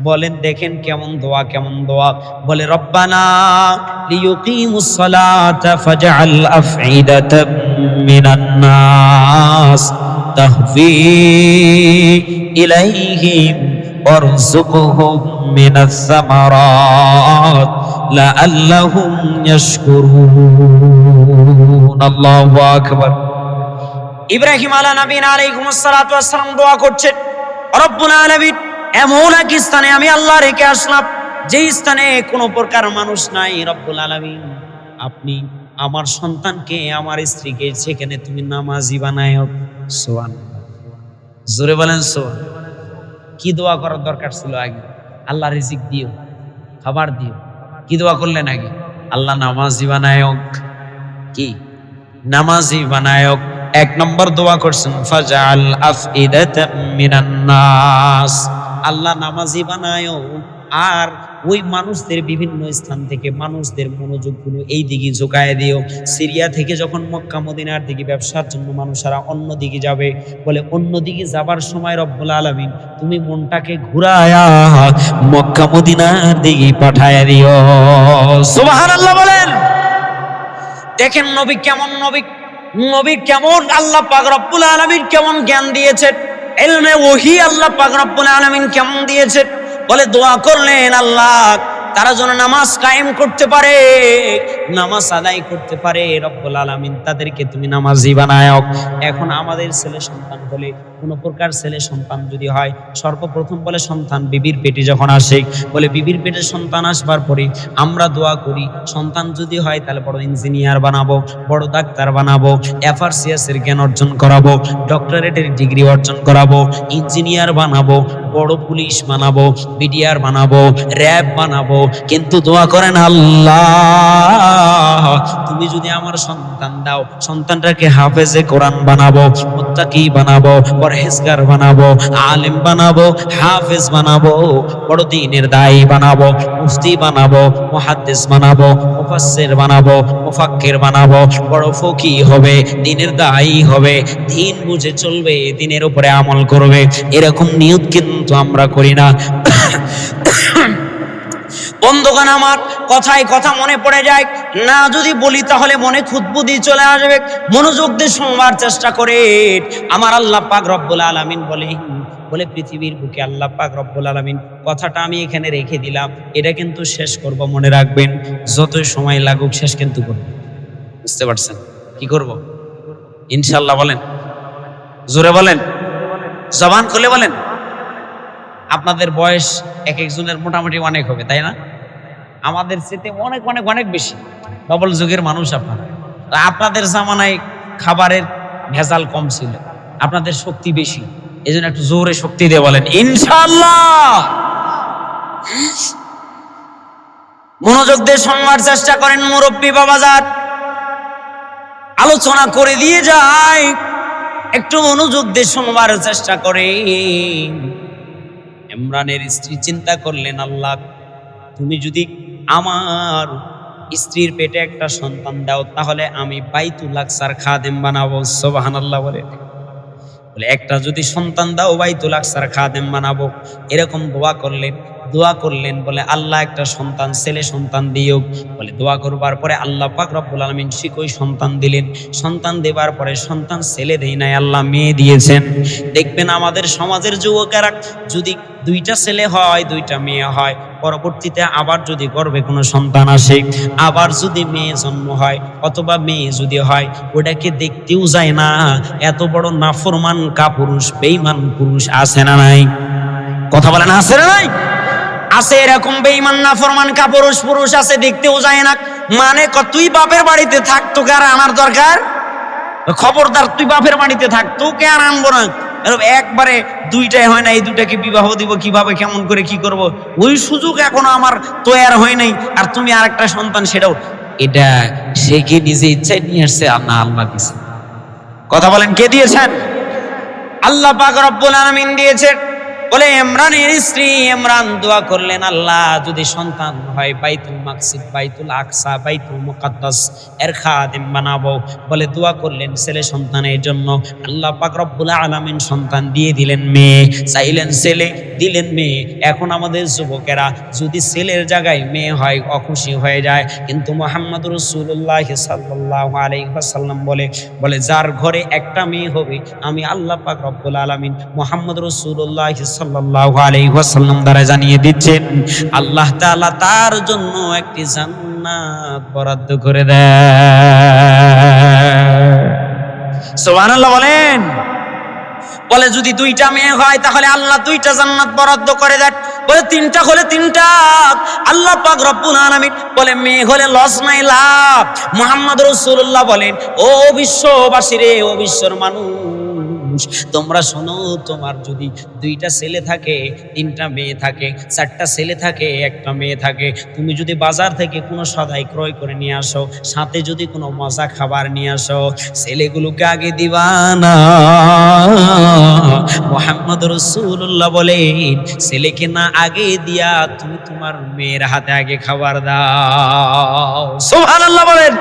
বলেন দেখেন কেমন দোয়া, কেমন দোয়া। বলে রব্বানা লিয়ুকিমুস সালাতা ফাজআল আফইদাতাম মিনান নাস তাহফি ইলাইহিম ওয়ারযুকহুম মিনাস সামারাত লাআল্লাহুম ইয়াশকুরুন। আল্লাহু আকবার। ইব্রাহিম আলা নবীনা আলাইহিস সালাতু ওয়াস সালাম দোয়া করছেন, রব্বুল আলামিন এমন এক স্থানে আমি আল্লাহ রেখে আসলাম যে স্থানে কোনো প্রকার মানুষ নাই। রব্বুল আলামিন আপনি আমার সন্তানকে, আমার স্ত্রীকে সেখানে তুমি নামাজি বানায়ো। সুবহানাল্লাহ, জোরে বলেন সুবহানাল্লাহ। কি দোয়া করার দরকার ছিল আগে? আল্লাহ রিজিক দিও, খাবার দিও। কি দোয়া করলেন আগে? আল্লাহ নামাজি বানায়ক। কি নামাজি বানায়ক। এক নম্বর দোয়া করছেন ফাজআল আফইদাতাম মিনান নাস, আল্লাহ নামাজি বানায়ো, আর ওই মানুষদের বিভিন্ন স্থান থেকে মানুষদের মনোযোগগুলো এই দিকে ঝুঁকায় দিও। সিরিয়া থেকে যখন মক্কা মদিনার দিকে ব্যবসার জন্য মানুষেরা অন্য দিকে যাবে, বলে অন্য দিকে যাবার সময় রব্বুল আলামিন তুমি মনটাকে ঘুরায়া মক্কা মদিনার দিকে পাঠায় দিও। সুবহানাল্লাহ বলেন। দেখেন নবী কেমন, নবী কেমন, আল্লাহ পাক রব্বুল আলামিন কেমন জ্ঞান দিয়েছেন, ইলমে ওহী আল্লাহ পাক রব্বুল আলামিন কেমন দিয়েছেন। বলে দোয়া করলেন আল্লাহ তারা যেন নামাজ কায়েম করতে পারে, নামাজ আদায় করতে পারে। রব্বুল আলামিন তাদেরকে তুমি নামাজি বানায়ক। এখন আমাদের ছেলে সন্তান বলে কোন প্রকার ছেলে সন্তান যদি হয়, সর্বপ্রথম বলে সন্তান বিবির পেটে যখন আসে, বলে বিবির পেটে সন্তান আসবার পরে আমরা দোয়া করি সন্তান যদি হয় তাহলে বড় ইঞ্জিনিয়ার বানাবো, বড় ডাক্তার বানাবো, এফআরসিএস এর জ্ঞান অর্জন করাবো, ডক্টরেটের ডিগ্রি অর্জন করাবো, ইঞ্জিনিয়ার বানাবো, বড় পুলিশ বানাবো, বিডিআর বানাবো, র্যাব বানাবো। কিন্তু দোয়া করেন আল্লাহ তুমি যদি আমার সন্তান দাও, সন্তানটাকে হাফেজে কোরআন বানাবো, মুত্তাকি বানাবো, পরহেজগার বানাবো, আলেম বানাবো, হাফেজ বানাবো, বড় দ্বীনের দায়ী বানাবো, মুফতি বানাবো, মুহাদ্দিস বানাবো, মুফাসসির বানাবো, মুফাক্কির বানাবো, বড় ফকিহ হবে, দ্বীনের দায়ী হবে, দ্বীন বুঝে চলবে, দ্বীনের উপরে আমল করবে। এরকম নিয়ত কিন্তু আমরা করি না। বন্ধুগণ আমার কথায় কথা মনে পড়ে যায়, না যদি বলি তাহলে মনে খুঁতবুদি চলে আসবে। মনোযোগ দিয়ে শোনার চেষ্টা করে। আমার আল্লাহ পাক রব্বুল আলামিন বলে পৃথিবীর বুকে আল্লাহ পাক রব্বুল আলামিন কথাটা আমি এখানে রেখে দিলাম, এটা কিন্তু শেষ করব, মনে রাখবেন যতই সময় লাগুক শেষ কিন্তু করব। বুঝতে পারছেন কি করব? ইনশাআল্লাহ বলেন, জোরে বলেন, জবান খুলে বলেন। আপনাদের বয়স এক একজনের মোটামুটি অনেক হবে, তাই না? আমাদের চেয়ে অনেক অনেক অনেক বেশি, ডবল যুগের মানুষ আপনারা। আপনাদের জামানায় খাবারের ভেজাল কম ছিল, আপনাদের শক্তি বেশি, এই জন্য একটু জোরে শক্তি দিয়ে বলেন ইনশাআল্লাহ। মনোযোগ দিয়ে শোনার চেষ্টা করেন মুরব্বী বাবাজান, আলোচনা করে দিয়ে যায়, একটু মনোযোগ দিয়ে শোনার চেষ্টা করে। ইমরানের স্ত্রী চিন্তা করলেন, আল্লাহ তুমি যদি আমার স্ত্রীর পেটে একটা সন্তান দাও তাহলে আমি বাইতুল আকসার খাদেম বানাবো। সুবহানাল্লাহ বলে একটা যদি সন্তান দাও বাইতুল আকসার খাদেম বানাবো। এরকম দোয়া করলেন বলে আল্লাহ একটা সন্তান, ছেলে সন্তান দিও। বলে দোয়া করবার পরে আল্লাহ পাক রব্বুল আলামিন ঠিকই সন্তান দিলেন। সন্তান দেবার পরে সন্তান ছেলে দেয় নাই, আল্লাহ মেয়ে দিয়েছেন। দেখবেন আমাদের সমাজের যুবকেরা যদি দুইটা ছেলে হয় দুইটা মেয়ে হয়, পরবর্তীতে আবার যদি গর্ভে কোনো সন্তান আসে, আবার যদি মেয়ে জন্ম হয় অথবা মেয়ে যদি হয়, ওটাকে দেখতেও যায় না। এত বড় নাফরমান কাপুরুষ বেঈমান পুরুষ আছে না নাই? কথা বলেন আছে না নাই? আছে এরকম বেঈমান নাফরমান কাপুরুষ পুরুষ আছে, দেখতেও যায় না। মানে তুই বাপের বাড়িতে থাক, তোকে আর আনার দরকার? খবরদার, তুই বাপের বাড়িতে থাক, তোকে আর আনবো না। একবারে দুইটাই হয় না, এই দুটাকে বিবাহ দিব কিভাবে, কেমন করে কি করব, ওই সুযোগ এখনো আমার তৈরি হয় নাই। আর তুমি আর একটা সন্তান, সেটাও এটা সে কি নিজে ইচ্ছায় নিয়ে আসছে না আল্লাহ দিয়েছে? কথা বলেন কে দিয়েছেন? আল্লাহ পাক রব্বুল আলামিন দিয়েছেন। বলে ইমরানের স্ত্রী ইমরান দোয়া করলেন, আল্লাহ যদি সন্তান হয় বাইতুল মাকসিদ, বাইতুল আকসা, বাইতুল মুকাদ্দাস এর খাদেম বানাবো। বলে দোয়া করলেন ছেলে সন্তানের জন্য। আল্লাহ পাক রব্বুল আলামিন সন্তান দিয়ে দিলেন মেয়ে, চাইলেন ছেলে দিলেন মেয়ে। এখন আমাদের যুবকেরা যদি ছেলের জায়গায় মেয়ে হয় অখুশি হয়ে যায়, কিন্তু মুহাম্মদ রাসূলুল্লাহ সাল্লাল্লাহু আলাইহি ওয়াসাল্লাম বলে যার ঘরে একটা মেয়ে হবে আমি আল্লাহ পাক রব্বুল আলামিন মুহাম্মদ রাসূলুল্লাহ সাল্লাল্লাহু আলাইহি ওয়াসাল্লাম দ্বারা জানিয়ে দিচ্ছেন আল্লাহ তাআলা তার জন্য একটি জান্নাত বরাদ্দ করে দেয়। সুবহানাল্লাহ বলেন। বলে যদি দুইটা মেয়ে হয় তাহলে আল্লাহ দুইটা জান্নাত বরাদ্দ করে দেন। বলে তিনটা হলে তিনটা। আল্লাহ পাক রব্বুল আলামিন বলে মেয়ে হলে লস নাই, লাভ। মুহাম্মদ রাসূলুল্লাহ বলেন, ও বিশ্ববাসী রে, ও বিশ্বর মানুষ, তোমরা শোনো, তোমার যদি দুইটা ছেলে থাকে, তিনটা মেয়ে থাকে, চারটা ছেলে থাকে, একটা মেয়ে থাকে, তুমি যদি বাজার থেকে কোনো সদাই ক্রয় করে নিয়ে আসো, সাথে যদি কোনো মজা খাবার নিয়ে আসো, ছেলেগুলোকে আগে দিবা না। মুহাম্মদ রাসূলুল্লাহ বলেন, ছেলেকে না আগে দিয়া তুমি তোমার মেয়ের হাতে আগে খাবার দাও। সুবহানাল্লাহ বলেন।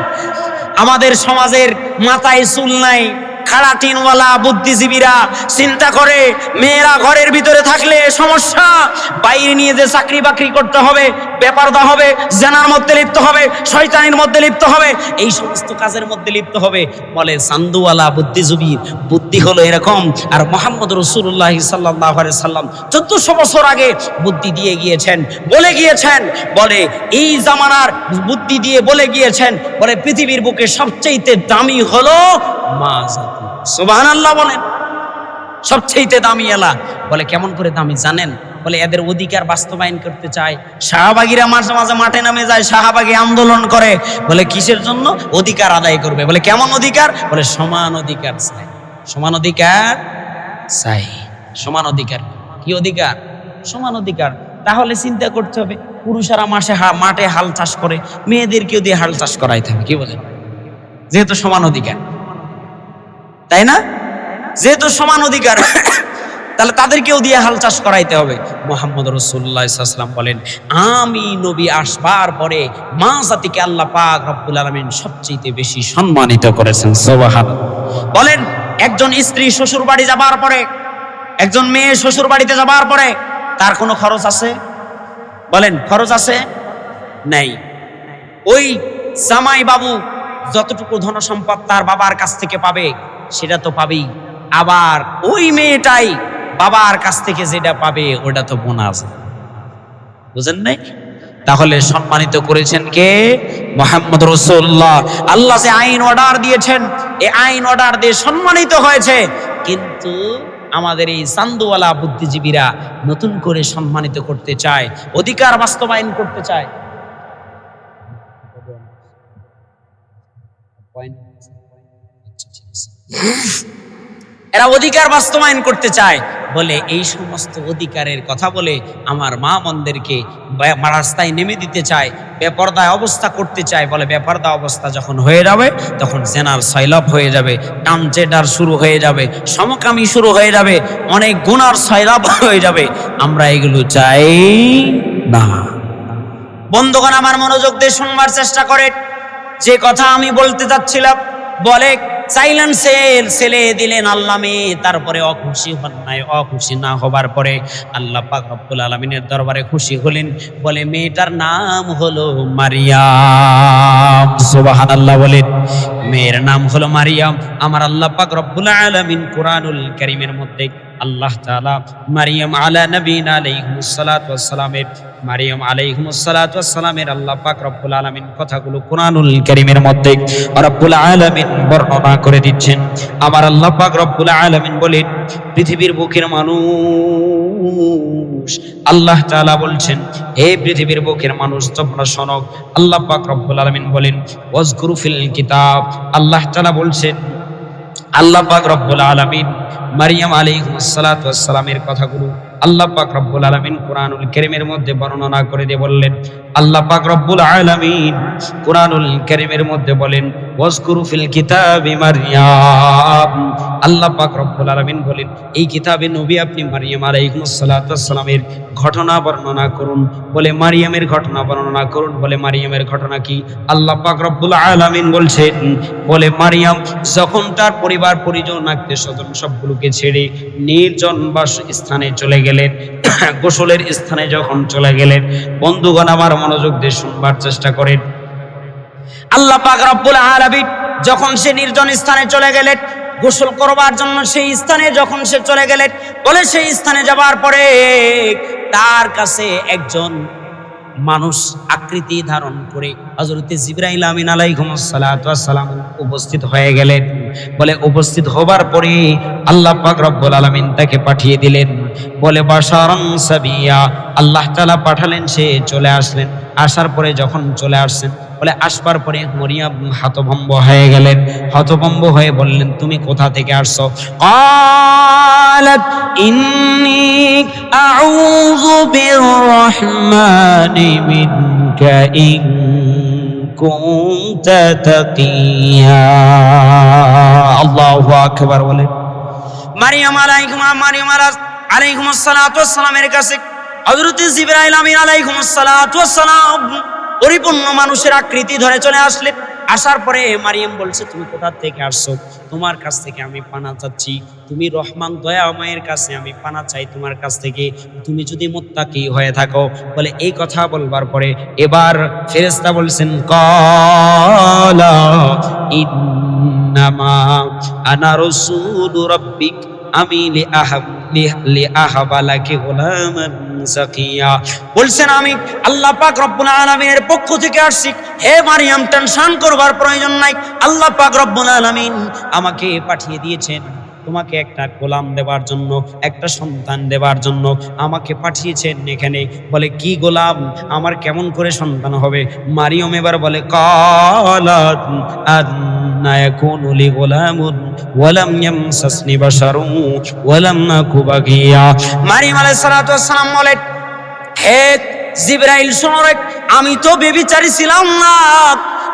আমাদের সমাজের মাথায় চুল নাই, খাড়া টিনওয়ালা বুদ্ধিজীবীরা চিন্তা করে মেয়েরা ঘরের ভিতরে থাকলে সমস্যা, বাইরে নিয়ে যে চাকরি বাকরি করতে হবে, বেপরদা হবে, জেনার মধ্যে লিপ্ত হবে, শয়তানির মধ্যে লিপ্ত হবে, এই সমস্ত কাজের মধ্যে লিপ্ত হবে। বলে চান্দুওয়ালা বুদ্ধিজীবীর বুদ্ধি হলো এরকম। আর মুহাম্মদ রাসূলুল্লাহ সাল্লাল্লাহু আলাইহি সাল্লাম 1400 বছর আগে বুদ্ধি দিয়ে গিয়েছেন, বলে গিয়েছেন, বলে এই জামানার বুদ্ধি দিয়ে বলে গিয়েছেন, বলে পৃথিবীর বুকে সবচেয়ে দামি হলো মা জাতি। সুবহানাল্লাহ বলেন। সবচেয়ে দামি এলা। বলে কেমন করে দামি জানেন? বলে এদের অধিকার বাস্তবায়ন করতে চায়। শাহবাগীরা মাঝে মাঝে মাঠে নামে যায়, শাহবাগী আন্দোলন করে। বলে কিসের জন্য? অধিকার আদায় করবে। বলে কেমন অধিকার? বলে সমান অধিকার চাই। সমান অধিকার চাই। সমান অধিকার কি অধিকার? সমান অধিকার। তাহলে চিন্তা করতে হবে, পুরুষেরা মাঠে হাল চাষ করে, মেয়েদেরকেও দিয়ে হাল চাষ করাইতে হবে। কি বলেন? যেহেতু সমান অধিকার, তাই না? যেহেতু সমান অধিকার, তাহলে তাদেরকেও দিয়ে হাল চাষ করাইতে হবে। মুহাম্মদ রাসূলুল্লাহ সাল্লাল্লাহু আলাইহি ওয়াসাল্লাম বলেন, আমি নবী আসবার পরে মা জাতিকে আল্লাহ পাক রব্বুল আলামিন সবচেয়ে বেশি সম্মানিত করেছেন। সুবহানাল্লাহ বলেন। একজন স্ত্রী শ্বশুর বাড়ি যাবার পরে, একজন মেয়ে শ্বশুর বাড়িতে যাবার পরে তার কোনো খরচ আছে? বলেন খরচ আছে? নাই। ওই জামাই বাবু যতটুকু ধন সম্পদ তার বাবার কাছ থেকে পাবে সেটা তো পাবেই, আবার ওই মেয়েটাই বাবার কাছ থেকে যেটা পাবে ওটা তো বোনাস। বুঝেন নাই? তাহলে সম্মানিত করেছেন কে? মুহাম্মদ রাসূলুল্লাহ। আল্লাহ যে আইন অর্ডার দিয়েছেন, এই আইন অর্ডার দিয়ে সম্মানিত হয়েছে, কিন্তু আমাদের এই চান্দুওয়ালা বুদ্ধিজীবীরা নতুন করে সম্মানিত করতে চায়, অধিকার বাস্তবায়ন করতে চায়। এরা অধিকার বাস্তবায়ন করতে চায় বলে এই সমস্ত অধিকারের কথা বলে আমার মা বোনদেরকে রাস্তায় নেমে দিতে চায়, বেপরদায় অবস্থা করতে চায়। বলে বেপরদা অবস্থা যখন হয়ে যাবে তখন জেনার সয়লাভ হয়ে যাবে, ট্রান্সজেন্ডার শুরু হয়ে যাবে, সমকামী শুরু হয়ে যাবে, অনেক গুনার সয়লাভ হয়ে যাবে। আমরা এগুলো চাই না। বন্ধুগণ, আমার মনোযোগ দিয়ে শুনবার চেষ্টা করে। যে কথা আমি বলতে যাচ্ছিলাম, বলে চাইলেন ছেলে দিলেন আল্লাহ মেয়ে, তারপরে অখুশি হন নাই। অখুশি না হবার পরে আল্লাহ পাক রব্বুল আলামিনের দরবারে খুশি হলেন। বলে মেয়েটার নাম হলো মারিয়াম। সুবহানাল্লাহ বলেন। মেয়ের নাম হলো মারিয়াম। আমার আল্লাহ পাক রব্বুল আলামিন কুরআনুল কারীমের মধ্যে আল্লাহ তাআলা মারিয়াম আলা নবীনা আলাইহিস সালাতু ওয়াস সালামের মারিয়াম আলাইহিস সালাতু ওয়াস সালামের আল্লাহ পাক রব্বুল আলামিন কথাগুলো কুরআনুল কারীমের মধ্যে রব্বুল আলামিন বর্ণনা করে দিচ্ছেন। আমার আল্লাহ পাক রব্বুল আলামিন বলেন, পৃথিবীর বুকের মানুষ, আল্লাহ তাআলা বলছেন, হে পৃথিবীর বুকের মানুষ তোমরা শোনো। আল্লাহ পাক রব্বুল আলামিন বলেন, ওয়াজকুরু ফিল কিতাব। আল্লাহ তাআলা বলছেন, আল্লাহ পাক রব্বুল আলামিন মারিয়াম আলাইহিস সালাতু ওয়াস সালামের কথাগুলো আল্লাহ পাক রব্বুল আলামিন কুরআনুল কারীমের মধ্যে বর্ণনা করে দিয়ে বললেন, আল্লাহ পাক রব্বুল আলামিন কুরআনুল কারীমের মধ্যে বলেন, ওয়াজকুরু ফিল কিতাবি মারইয়াম। আল্লাহ পাক রব্বুল আলামিন বলেন, এই কিতাবে নবী আপনি মারিয়াম আলাইহিস সালাতু ওয়াস সালামের ঘটনা বর্ণনা করুন। বলে মারিয়ামের ঘটনা বর্ণনা করুন। বলে মারিয়ামের ঘটনা কি? আল্লাহ পাক রব্বুল আলামিন বলছেন, বলে মারিয়াম যখন তার পরিবার পরিজন আত্মীয় স্বজন সবগুলোকে ছেড়ে নির্জন বাস স্থানে চলে গেলেন, গোসলের স্থানে যখন চলে গেলেন, বন্ধুগণ আমার মনোযোগ দিয়ে শুনবার চেষ্টা করেন। আল্লাহ পাক রব্বুল আলামিন যখন সে নির্জন স্থানে চলে গেলেন গোসল করবার জন্য, সেই স্থানে যখন সে চলে গেলেন, বলে সেই স্থানে যাবার পরে তার কাছে একজন মানুষ আকৃতি ধারণ করে হযরত জিবরাইল আমিন আলাইহিস সালাতু ওয়াস সালাম উপস্থিত হয়ে গেলেন। বলে উপস্থিত হবার পরে আল্লাহ পাক রব্বুল আলামিন তাকে পাঠিয়ে দিলেন। বলে বাশারান সাবিয়া, আল্লাহ তাআলা পাঠালেন, সে চলে আসলেন। আসার পরে যখন চলে আসছেন, বলে আসবার পরে মরিয়াম হতভম্ব হয়ে গেলেন। হতভম্ব হয়ে বললেন, তুমি কোথা থেকে আসছো? ক্বালাত ইন্নী আউযু বিররহমানি মিনকা ইন কুনতা তাকিয়া। আল্লাহু আকবার। বলে মারিয়াম আলাইহিস সালাতু ওয়াস সালামের কাছে হযরত জিবরাইল আমিন আলাইহিস সালাতু ওয়াস সালাম পরিপূর্ণ মানুষের আকৃতি ধরে চলে আসলেন। আসার পরে মারিয়াম বলছে, তুমি কোথা থেকে আসছো? তোমার কাছ থেকে আমি পানা চাচ্ছি। তুমি রহমান দয়াময়ের কাছে আমি পানা চাই তোমার কাছ থেকে, তুমি যদি মুত্তাকি হয়ে থাকো। বলে এই কথা বলবার পরে এবার ফেরেশতা বলছেন, ক্বালা ইন্নামা আনা রাসূলু রাব্বিক আমি লিআহাবালাকি গোলামান যাকিয়া। বলছেন, আমি আল্লাহ পাক রব্বুল আলামিনের পক্ষ থেকে আসছি। হে মারিয়াম, টেনশন করবার প্রয়োজন নাই। আল্লাহ পাক রব্বুল আলামিন আমাকে পাঠিয়ে দিয়েছেন তোমাকে একটা গোলাম দেবার জন্য, একটা সন্তান দেবার জন্য আমাকে পাঠিয়েছেন এখানে। বলে কি গোলাম? আমার কেমন করে সন্তান হবে? মারিয়াম এবার বলে, ক্বালাত আন্না ইয়াকুনু লি গোলামুন ওয়া লাম ইয়ামসাসনি বাশারুন ওয়া লাম নাকু বাগিয়া। মারিয়াম আলাইহিস সালাতু ওয়াস সালাম বলে, হে জিবরাইল শোনো, আমি তো বেবিচারী ছিলাম না,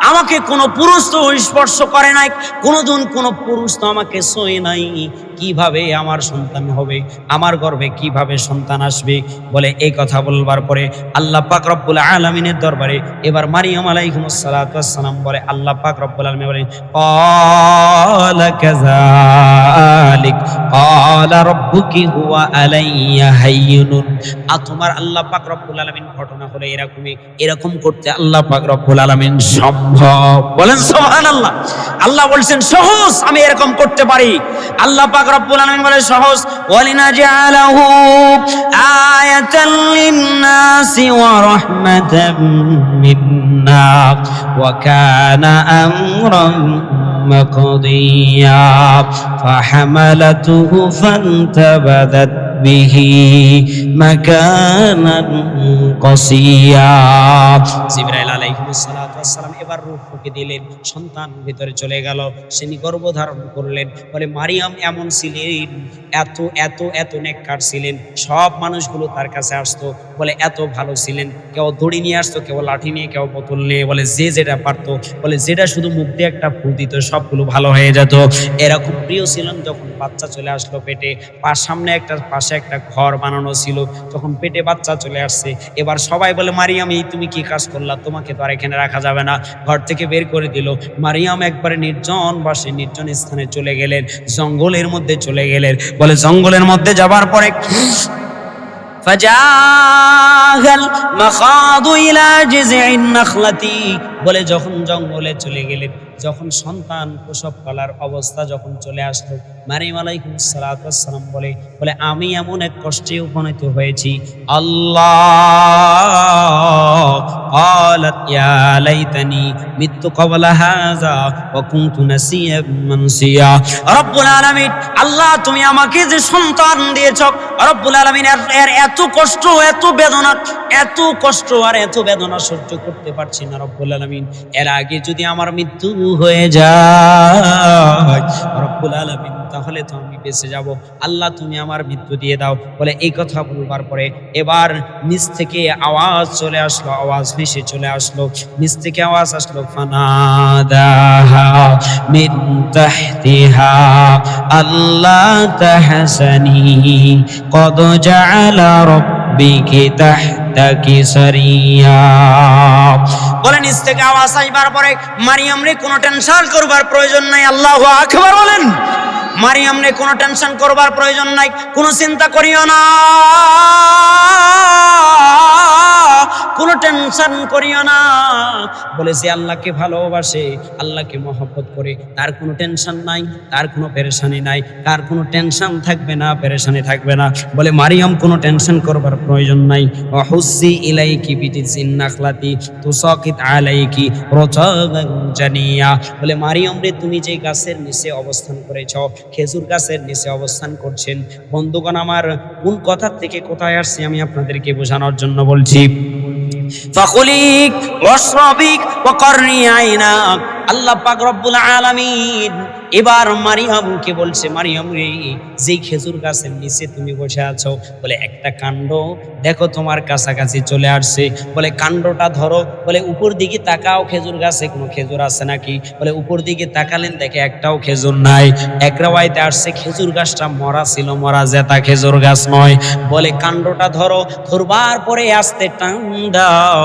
আমাকে কোনো পুরুষ তো স্পর্শ করে নাই, কোনোদিন কোনো পুরুষ তো আমাকে ছোঁয়ে নাই, কিভাবে আমার সন্তান হবে? আমার গর্ভে কিভাবে সন্তান আসবে? বলে এই কথা বলবার পরে আল্লাহ পাক রব্বুল আলামিনের দরবারে এবার মারিয়াম আলাইহিস সালাতু ওয়াস সালাম বলে, আল্লাহ পাক রব্বুল আলামিন বলে, ক্বালা কাযালিক ক্বালা রাব্বুকি হুয়া আলাইয়া হাইয়ুন। তোমার আল্লাহ পাক রব্বুল আলামিন ঘটনা হলো এরকমই, এরকম করতে আল্লাহ পাক রব্বুল আলামিন সম্ভব। বলেন সুবহানাল্লাহ। আল্লাহ বলছেন সহজ, আমি এরকম করতে পারি। আল্লাহ পাক রব্বুল আলামিন বলে সহজ, ওয়ালিনাজআলাহু আয়াতাল লিন্নাসি ওয়া রাহমাতাম মিন্না ওয়া কানা আমরান মাকদিয়া ফাহামালাতুহু ফান্তাবাযাত বিহি মাকানান কসিয়া। জিবরাইল আলাইহিস সালাতু ওয়াস সালাম এবার রূহ ফুঁকে দিলেন, সন্তান ভিতরে চলে গেল, তিনি গর্ভধারণ করলেন। বলে মারিয়াম এমন ছিলেন, এত এত এত নেককার ছিলেন, সব মানুষগুলো তার কাছে আসতো, বলে এত ভালো ছিলেন। কেউ দড়ি নিয়ে আসতো, কেউ লাঠি নিয়ে, কেউ বোতল নিয়ে, বলে যে যেটা পারতো, বলে যেটা শুধু মুখ দিয়ে একটা ফু দিত সবগুলো ভালো হয়ে যেত। এরকম প্রিয় ছিলেন। যখন বাচ্চা চলে আসলো পেটে, সামনে একটা পাশে একটা ঘর বানানো ছিল, যখন পেটে বাচ্চা চলে আসছে, এবার সবাই বলে মারিয়াম এই তুমি কি কাজ করলা, তোমাকে তো আর এখানে রাখা যাবে না। ঘর থেকে বের করে দিল। মারিয়াম একবারে নির্জন বাসে নির্জন স্থানে চলে গেলেন, জঙ্গলের মধ্যে চলে গেলেন। বলে জঙ্গলের মধ্যে যাবার পরে ফাজাগাল মাখাদু ইলা জিযইন নাখলাতি, বলে যখন জঙ্গলে চলে গেলেন, যখন সন্তান প্রসব করার অবস্থা যখন চলে আসলো, মারিয়াম আলাইহিস সালাতু ওয়াস সালাম বলে আমি এমন এক কষ্টে উপনীত হয়েছি। আল্লাহ ক্বালাত ইয়া লাইতানি মিতু ক্বাবলা হাযা ওয়া কুনতু নাসিয়াম মানসিয়া। রব্বুল আলামিন, আল্লাহ তুমি আমাকে যে সন্তান দিয়েছো, রব্বুল আলামিন এর এত কষ্ট, এত বেদনা, এত কষ্ট আর এত বেদনা সহ্য করতে পারছি না রব্বুল আলামিন। এর আগে যদি আমার মৃত্যু হয়ে যায় রব্বুল আলামিন, তাহলে তো আমি বেঁচে যাব। আল্লাহ তুমি আমার মৃত্যু দিয়ে দাও। বলে এই কথা বলবার পরে এবার নিচ থেকে আওয়াজ চলে আসলো, আওয়াজ ভেসে চলে আসলো, নিচ থেকে আওয়াজ আসলো, ফানাদাহা মিন তাহতিহা আল্লাহ তাহসানি কদ জাআলা রাব্বিকি তাহতাকি সারিয়া। বলে নিচ থেকে আওয়াজ আসবার পরে মারিয়াম রে কোনো টেনশন করবার প্রয়োজন নাই। আল্লাহু আকবার বলেন। মারিয়াম রে কোনো টেনশন করবার প্রয়োজন নাই, কোনো চিন্তা করিও না, কোনো টেনশন করিও না। বলে যে আল্লাহকে ভালোবাসে, আল্লাহকে মহব্বত করে, তার কোনো টেনশন নাই, তার কোনো পেরেশানি নাই, তার কোনো টেনশন থাকবে না, পেরেশানি থাকবে না। বলে মারিয়াম কোনো টেনশন করবার প্রয়োজন নাই। ওয়াহুসি ইলাইকি বিজিন নাখলাতি তুসাকিত আলাইকি রাতাবান জানিয়া। বলে মারিয়াম রে তুমি যে গাছের নিচে অবস্থান করেছো, খেজুর গাছের নিচে অবস্থান করছেন। বন্ধুগণ আমার, কোন কথা থেকে কোথায় আসছে আমি আপনাদেরকে বোঝানোর জন্য বলছি। ফাকুলিক ওয়াশরাবিক ওয়া করনি আইনাক। আল্লাহ পাক রব্বুল আলামিন এবার মারিয়ামকে বলছে, মারিয়াম রে যেই খেজুর গাছের নিচে তুমি বসে আছো, বলে একটা কাণ্ড দেখো তোমার কাছাকাছি চলে আসছে। বলে কাণ্ডটা ধরো। বলে উপর দিকে তাকাও, খেজুর গাছে কোনো খেজুর আছে নাকি? বলে উপর দিকে তাকালেন, দেখে একটাও খেজুর নাই। এক রাওয়ায়াতে আসছে খেজুর গাছটা মরা ছিল, মরা জেতা খেজুর গাছ নয়। বলে কাণ্ডটা ধরো, ধরবার পরে আস্তে টান দাও।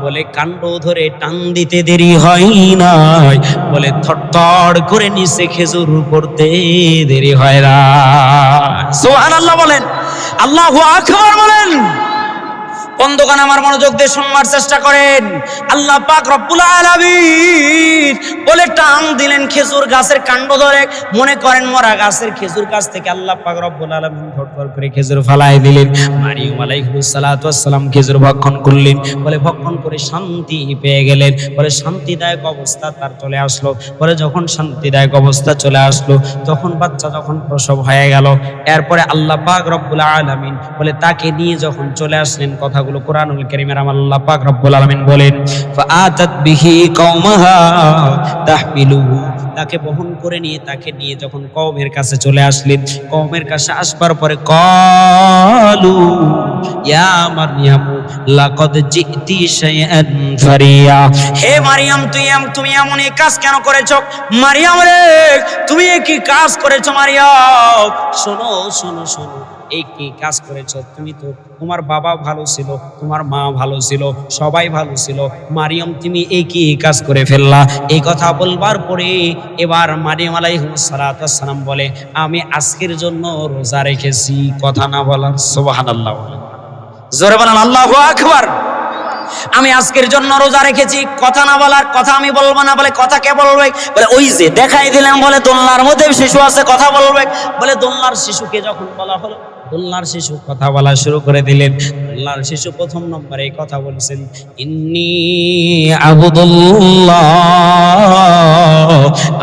বলে কাণ্ড ধরে টান দিতে দেরি হয় নাই, বলে থরথর করে নিচে খেজুর পড়তে দেরি হয় না। সুবহানাল্লাহ বলেন, আল্লাহু আকবার বলেন। বন্ধুগণ আমার মনোযোগ দিয়ে শুনবার চেষ্টা করেন। আল্লাহ পাক রব্বুল আলামিন বলে টান দিলেন খেজুর গাছের কাণ্ড ধরে। মনে করেন মরা গাছের খেজুর গাছ থেকে আল্লাহ পাক রব্বুল আলামিন ধরধর করে খেজুর ফালাই দিলেন। মারিয়াম আলাইহিস সালাতু ওয়াস সালাম খেজুর ভক্ষণ করলেন। বলে ভক্ষণ করে শান্তি পেয়ে গেলেন। বলে শান্তিদায়ক অবস্থা তার চলে আসলো। বলে যখন শান্তিদায়ক অবস্থা চলে আসলো, তখন বাচ্চা যখন প্রসব হয়ে গেল, এরপরে আল্লাহ পাক রব্বুল আলামিন বলে তাকে নিয়ে যখন চলে আসলেন, কথা কুরআনুল কারীমের আল্লাহ পাক রব্বুল আলামিন বলেন, ফাআতাত বিহি কওমাহা তাহমিলুহু। তাকে বহন করে নিয়ে, তাকে নিয়ে যখন কওমের কাছে চলে আসলেন, কওমের কাছে আসবার পরে ক্বালু ইয়া মারইয়াম লাকাদ জিতি শাইআন ফারিয়া। হে মারিয়াম, তুমি এমন এই কাজ কেন করেছো? মারিয়াম রে তুমি কি কাজ করেছো? মারিয়াম শোনো শোনো শোনো, এই কি কাজ করেছো? তুমি তো, তোমার বাবা ভালো ছিল, তোমার মা ভালো ছিল, সবাই ভালো ছিল। মারিয়াম তুমি এই কি কাজ করে ফেললা? এই কথা বলবার পরে এবার মারিয়াম আলাইহিস সালাতু ওয়াস সালাম বলে, আমি আজকের জন্য রোজা রেখেছি। কথা না বলার সুবহানাল্লাহ বলেন, জোরে বলেন আল্লাহু আকবার। আমি আজকের জন্য রোজা রেখেছি, কথা না বলার, কথা আমি বলবো না, বলে কথা কে বলবে? বলে ওই যে দেখাই দিলাম, বলে দোলনার মধ্যে শিশু আছে, কথা বলবে। বলে দোলনার শিশুকে যখন বলা হলো, দোলনার শিশু কথা বলা শুরু করে দিলেন। দোলনার শিশু প্রথম নম্বরে এই কথা বলছেন, ইন্নী আবুদুল্লাহ,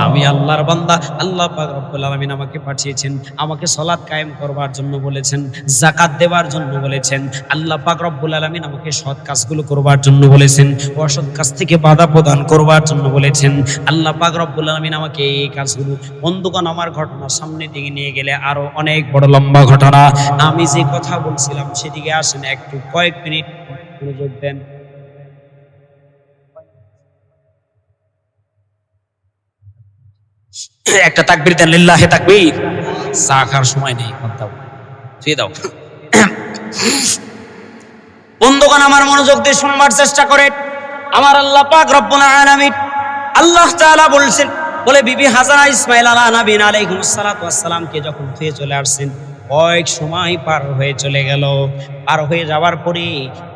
আমি আল্লাহর বান্দা, আল্লাহ পাক রব্বুল আলামিন আমাকে পাঠিয়েছেন, আমাকে সালাত কায়েম করবার জন্য বলেছেন, যাকাত দেওয়ার জন্য বলেছেন, আল্লাহ পাক রব্বুল আলামিন আমাকে সৎ কাজগুলো করবার জন্য বলেছেন, অসৎ কাজ থেকে বাধা প্রদান করবার জন্য বলেছেন, আল্লাহ পাক রব্বুল আলামিন আমাকে এই কাজগুলো। বন্ধুগণ, আমার ঘটনা সামনের দিকে নিয়ে গেলে আরো অনেক বড় লম্বা ঘটনা। আমি যে কথা বলছিলাম সেদিকে আসেন একটু, কয়েক মিনিট মনোযোগ দেন। একটা তাকবীর দেন, লিল্লাহি তাকবীর। চা খাওয়ার সময় নেই, দাও, ছুঁয়ে দাও। বন্ধুগণ, আমার মনোযোগ দিয়ে শুনবার চেষ্টা করে। আমার আল্লাহ পাক রব্বুল আলামিন, আল্লাহ তাআলা বলছেন, বলে বিবি হাজারা ইসমাঈল আলাইহিস সালাতু ওয়াস সালামকে যখন ফিরে চলে আসছেন, কয়েক সময় পার হয়ে চলে গেল। পার হয়ে যাওয়ার পরে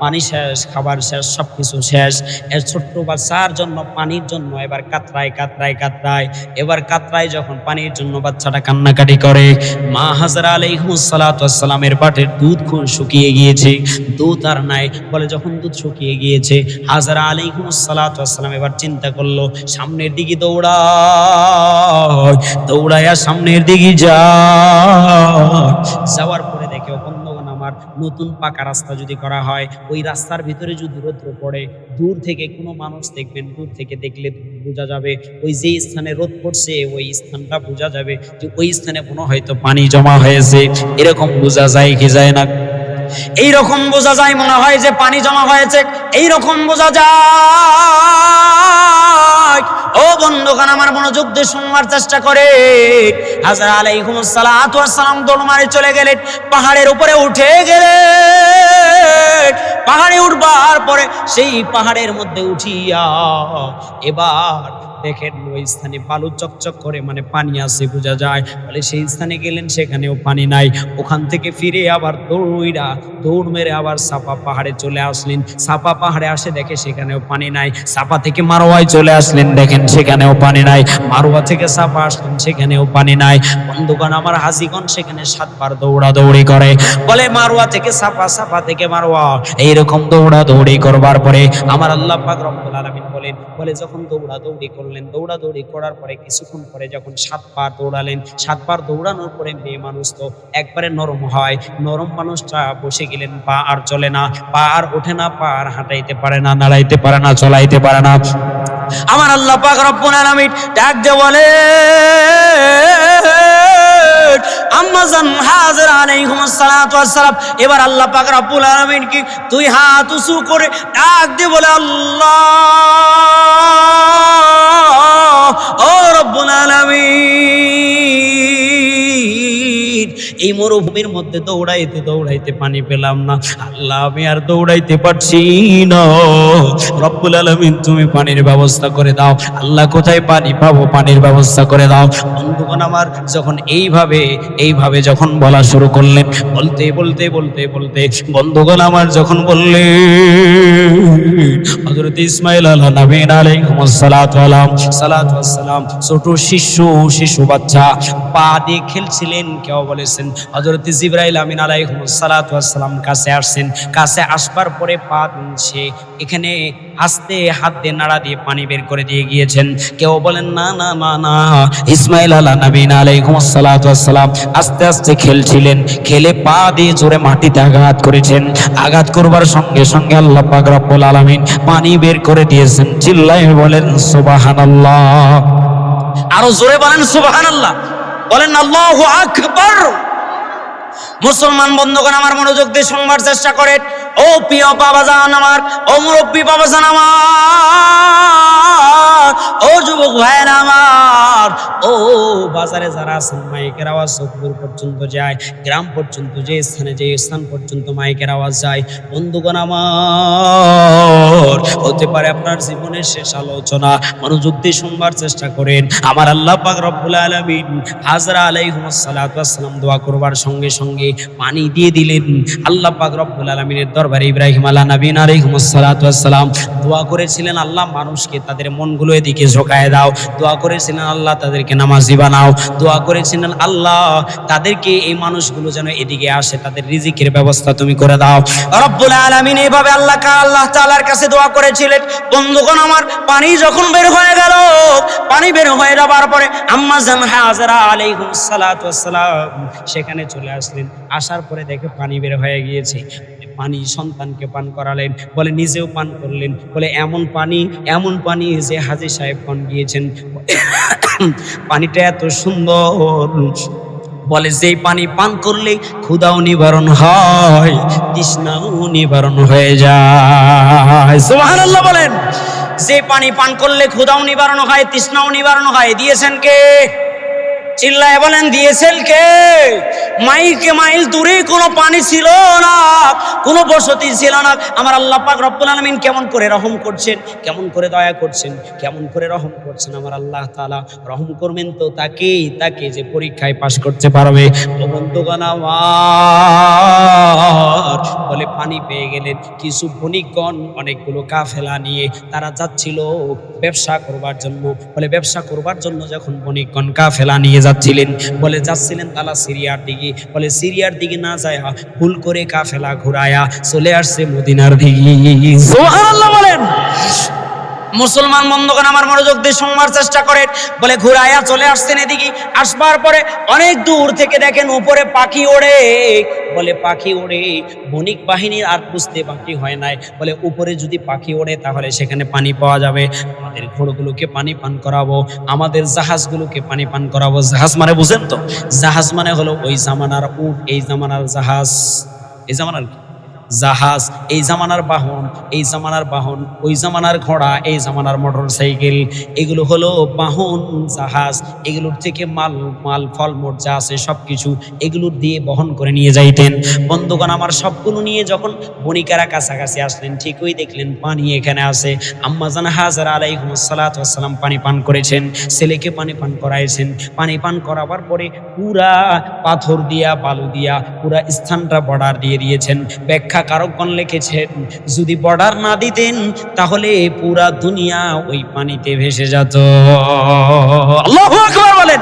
পানি শেষ, খাবার শেষ, সবকিছু শেষ। এর ছোট্ট বাচ্চার জন্য পানির জন্য এবার কাতরায় কাতরায় কাতরায়, এবার কাতরায় যখন পানির জন্য বাচ্চাটা কান্নাকাটি করে, মা হাজারা আলাইহিস সালাতু ওয়াস সালামের পাটের দুধ খুব শুকিয়ে গিয়েছে, দুধ আর নাই। বলে যখন দুধ শুকিয়ে গিয়েছে, হাজারা আলাইহিস সালাতু ওয়াস সালাম এবার চিন্তা করলো, সামনের দিকে দৌড়ায়, দৌড়ায়া সামনের দিকে যায়। যাওয়ার পরে দেখে, বন্ধুগণ আমার, নতুন পাকা রাস্তা যদি করা হয়, ওই রাস্তার ভিতরে যদি রৌদ্র পড়ে, দূর থেকে কোনো মানুষ দেখবেন, দূর থেকে দেখলে বোঝা যাবে, ওই যে স্থানে রোদ পড়ছে ওই স্থানটা বোঝা যাবে যে ওই স্থানে কোনো হয়তো পানি জমা হয়েছে। এরকম বোঝা যায় কি যায় না? এইরকম বোঝা যায়, মনে হয় যে পানি জমা হয়েছে, এইরকম বোঝা যায়। ও বন্ধুগণ, আমার মনোযোগ দিয়ে শুনবার চেষ্টা করে। হাজরা আলাইহিস সালাতু ওয়াস সালাম দৌড় মারে চলে গেলেন, পাহাড়ের উপরে উঠে গেলেন। পাহাড়ে উঠবার পরে সেই পাহাড়ের মধ্যে উঠিয়া এবার দেখেন ওই স্থানে বালু চকচক করে, মানে পানি আছে বোঝা যায়। বলে সেই স্থানে গেলেন, সেখানেও পানি নাই। ওখান থেকে ফিরে আবার দৌড় মেরে আবার সাফা পাহাড়ে চলে আসলেন। সাফা পাহাড়ে আসে দেখে সেখানেও পানি নাই। সাফা থেকে মারোয়ায় চলে আসলেন, দেখেন সেখানেও পানি নাই। মারোয়া থেকে সাফা আসলেন, সেখানেও পানি নাই। বন্ধুগণ আমার, হাজিগণ সেখানে 7 বার দৌড়াদৌড়ি করে। বলে মারোয়া থেকে সাফা, সাফা থেকে মারোয়া, এইরকম দৌড়াদৌড়ি করবার পরে আমার আল্লাহ পাক রব্বুল আলামিন বলে যখন দৌড়াদৌড়ি করলেন, দৌড়াদৌড়ি করার পরে কিছুক্ষণ পরে যখন 7 বার দৌড়ালেন, 7 বার দৌড়ানোর পরে মেয়ে মানুষ তো একবারে নরম হয়, নরম মানুষটা বসে গেলেন, পা আর চলে না, পা আর ওঠে না, পা আর হাঁটাইতে পারে না, নাড়াইতে পারে না, চলাইতে পারে না। আমার আল্লাহ পাক রব্বুল আলামিন ডাক দিয়ে বলে, আম্মা জান হাজরা আলাইহিস সালাতু ওয়াস সালাম, এবার আল্লাহ পাক রব্বুল আলামিন কি তুই হাত উঁচু করে ডাক দিয়ে বলে, আল্লাহ ও রব্বুল আলামিন, এই মরুভূমির মধ্যে দৌড়াইতে দৌড়াইতে পানি পেলাম না, আল্লাহ আমি আর দৌড়াইতে পারছি না, রব্বুল আলামিন তুমি পানির ব্যবস্থা করে দাও। আল্লাহ কোথায় পানি পাবো, পানির ব্যবস্থা করে দাও। বন্ধুগণ আমার, যখন এইভাবে যখন বলা শুরু করলেন, বলতে বলতে বলতে বলতে বন্ধুগণ আমার যখন বললেন, হযরত ইসমাঈল আলাইহিস সালাতু ওয়াস সালাম ছোট শিশু বাচ্চা পা দিয়ে খেলছিলেন। কেউ বলেছেন হযরত জিবরাইল আমিন আলাইহিস সালাতু ওয়াস সালাম কাছে আসছেন, কাছে আসবার পরে পা দিনছে, এখানে আস্তে হাত দিয়ে নাড়া দিয়ে পানি বের করে দিয়ে গিয়েছেন। কেউ বলেন না না না না, ইসমাঈল আলাইহিস সালাতু ওয়াস সালাম আস্তে আস্তে খেলছিলেন, খেলে পা দিয়ে জোরে মাটিতে আঘাত করেছেন। আঘাত করবার সঙ্গে সঙ্গে আল্লাহ পাক রব্বুল আলামিন পানি বের করে দিয়েছেন। চিল্লায়ে বলেন সুবহানাল্লাহ, আরো জোরে বলেন সুবহানাল্লাহ, বলেন আল্লাহু আকবার। মুসলমান বন্ধুগণ আমার, মনোযোগ দিয়ে শুনবার চেষ্টা করেন। ও প্রিয় বাবাজান আমার, ও মুরব্বী বাবাজান আমার, ও যুবক ভাইয়েরা আমার, ও বাজারে যারা আছেন, মাইকের আওয়াজ দূর পর্যন্ত যায়, গ্রাম পর্যন্ত, যে স্থান পর্যন্ত মাইকের আওয়াজ যায়। বন্ধুগণ আমার, হতে পারে আপনার জীবনের শেষ আলোচনা, মনোযোগ দিয়ে শুনবার চেষ্টা করেন। আমার আল্লাহ পাক রব্বুল আলামিন হাজরা আলাইহিস সালাতু ওয়াস সালাম দোয়া করবার সঙ্গে সঙ্গে পানি দিয়ে দিলেন। আল্লাহ পাক রব্বুল আলামিনের দরবারে ইব্রাহিম আলাইহিস নবী আলাইহিস সালাতু ওয়াস সালাম দোয়া করেছিলেন, আল্লাহ মানুষকে তাদের মনগুলো এদিকে ঝোঁকায় দাও। দোয়া করেছিলেন, আল্লাহ তাদেরকে নামাজি বানাও। দোয়া করেছিলেন, আল্লাহ তাদেরকে, এই মানুষগুলো যেন এদিকে আসে, তাদের রিজিকের ব্যবস্থা তুমি করে দাও। রব্বুল আলামিন এইভাবে আল্লাহ তাআলার কাছে দোয়া করেছিলেন। বন্ধুগণ আমার, পানি যখন বের হয়ে গেল, পানি বের হয়ে যাবার পরে আম্মা জান হাজরা আলাইহিস সালাতু ওয়াস সালাম সেখানে চলে আসলেন। আসার পরে দেখে পানি বের হয়ে গিয়েছে। পানি সন্তানকে পান করালেন, বলে নিজেও পান করলেন। বলে এমন পানি যে হাজী সাহেবগণ গিয়েছেন, পানিটা এত সুন্দর, বলে যেই পানি পান করলে ক্ষুধাও নিবারণ হয়, তৃষ্ণাও নিবারণ হয়ে যায়। সুবহানাল্লাহ বলেন। যে পানি পান করলে ক্ষুধাও নিবারণ হয়, তৃষ্ণাও নিবারণ হয়, দিয়েছেন কে? চিল্লায় বলেন, দিয়েছেন কে? মাইল দূরে কোনো পানি ছিল না, কোনো বসতি ছিল না। আমার আল্লাহ পাক রব্বুল আলামিন কেমন করে রহম করছেন, কেমন করে দয়া করছেন, কেমন করে রহম করছেন। আমার আল্লাহ তাআলা রহম করবেন তো তাকে যে পরীক্ষায় পাশ করতে পারবে। বন্ধুগণ আমার, বলে পানি পেয়ে গেলেন। কিছু বণিকগণ অনেকগুলো কাফেলা নিয়ে তারা যাচ্ছিল ব্যবসা করবার জন্য। বলে ব্যবসা করবার জন্য যখন বণিকগণ কাফেলা নিয়ে যাচ্ছিলেন তারা সিরিয়ার দিকে। বলে সিরিয়ার দিকে না যায়, ভুল করে কাফেলা ঘুরায়া চলে আসছে মদিনার দিকে। সুবহানাল্লাহ বলেন। মুসলমান বন্ধুগণ আমার, মনোযোগ দিয়ে শুনবার চেষ্টা করেন। বলে ঘুরায়া চলে আসছেন এদিকে। আসবার পরে অনেক দূর থেকে দেখেন উপরে পাখি ওড়ে। বলে পাখি ওড়ে, বণিক বাহিনীর আর বুঝতে বাকি হয় নাই। বলে উপরে যদি পাখি ওড়ে তাহলে সেখানে পানি পাওয়া যাবে। আমাদের ঘোড়গুলোকে পানি পান করাবো, আমাদের জাহাজগুলোকে পানি পান করাবো। জাহাজ মানে বুঝেন তো? জাহাজ মানে হলো ওই জামানার উট, এই জামানার জাহাজ, এই জামানার জাহাজ, এই জামানার বাহন, এই জামানার বাহন, ওই জামানার ঘোড়া, এই জামানার মোটর সাইকেল, এগুলো হলো বাহন, জাহাজ। এগুলোর থেকে মাল ফলমূল যা আছে সবকিছু এগুলোর দিয়ে বহন করে নিয়ে যাইতেন। বন্ধুগণ আমার, সবগুলো নিয়ে যখন বণিকেরা কাছাকাছি আসলেন, ঠিকই দেখলেন পানি এখানে আছে। আম্মা জান হাজরা আলাইহিস সালাতু ওয়াস সালাম পানি পান করেছেন, ছেলেকে পানি পান করাইছেন। পানি পান করাবার পরে পুরা পাথর দিয়া, বালু দিয়া পুরা স্থানটা বর্ডার দিয়ে দিয়েছেন। ব্যাখ্যা কারকগণ লিখেছেন, যদি বর্ডার না দিতেন তাহলে পুরা দুনিয়া ওই পানিতে ভেসে যেত। আল্লাহু আকবার বলেন।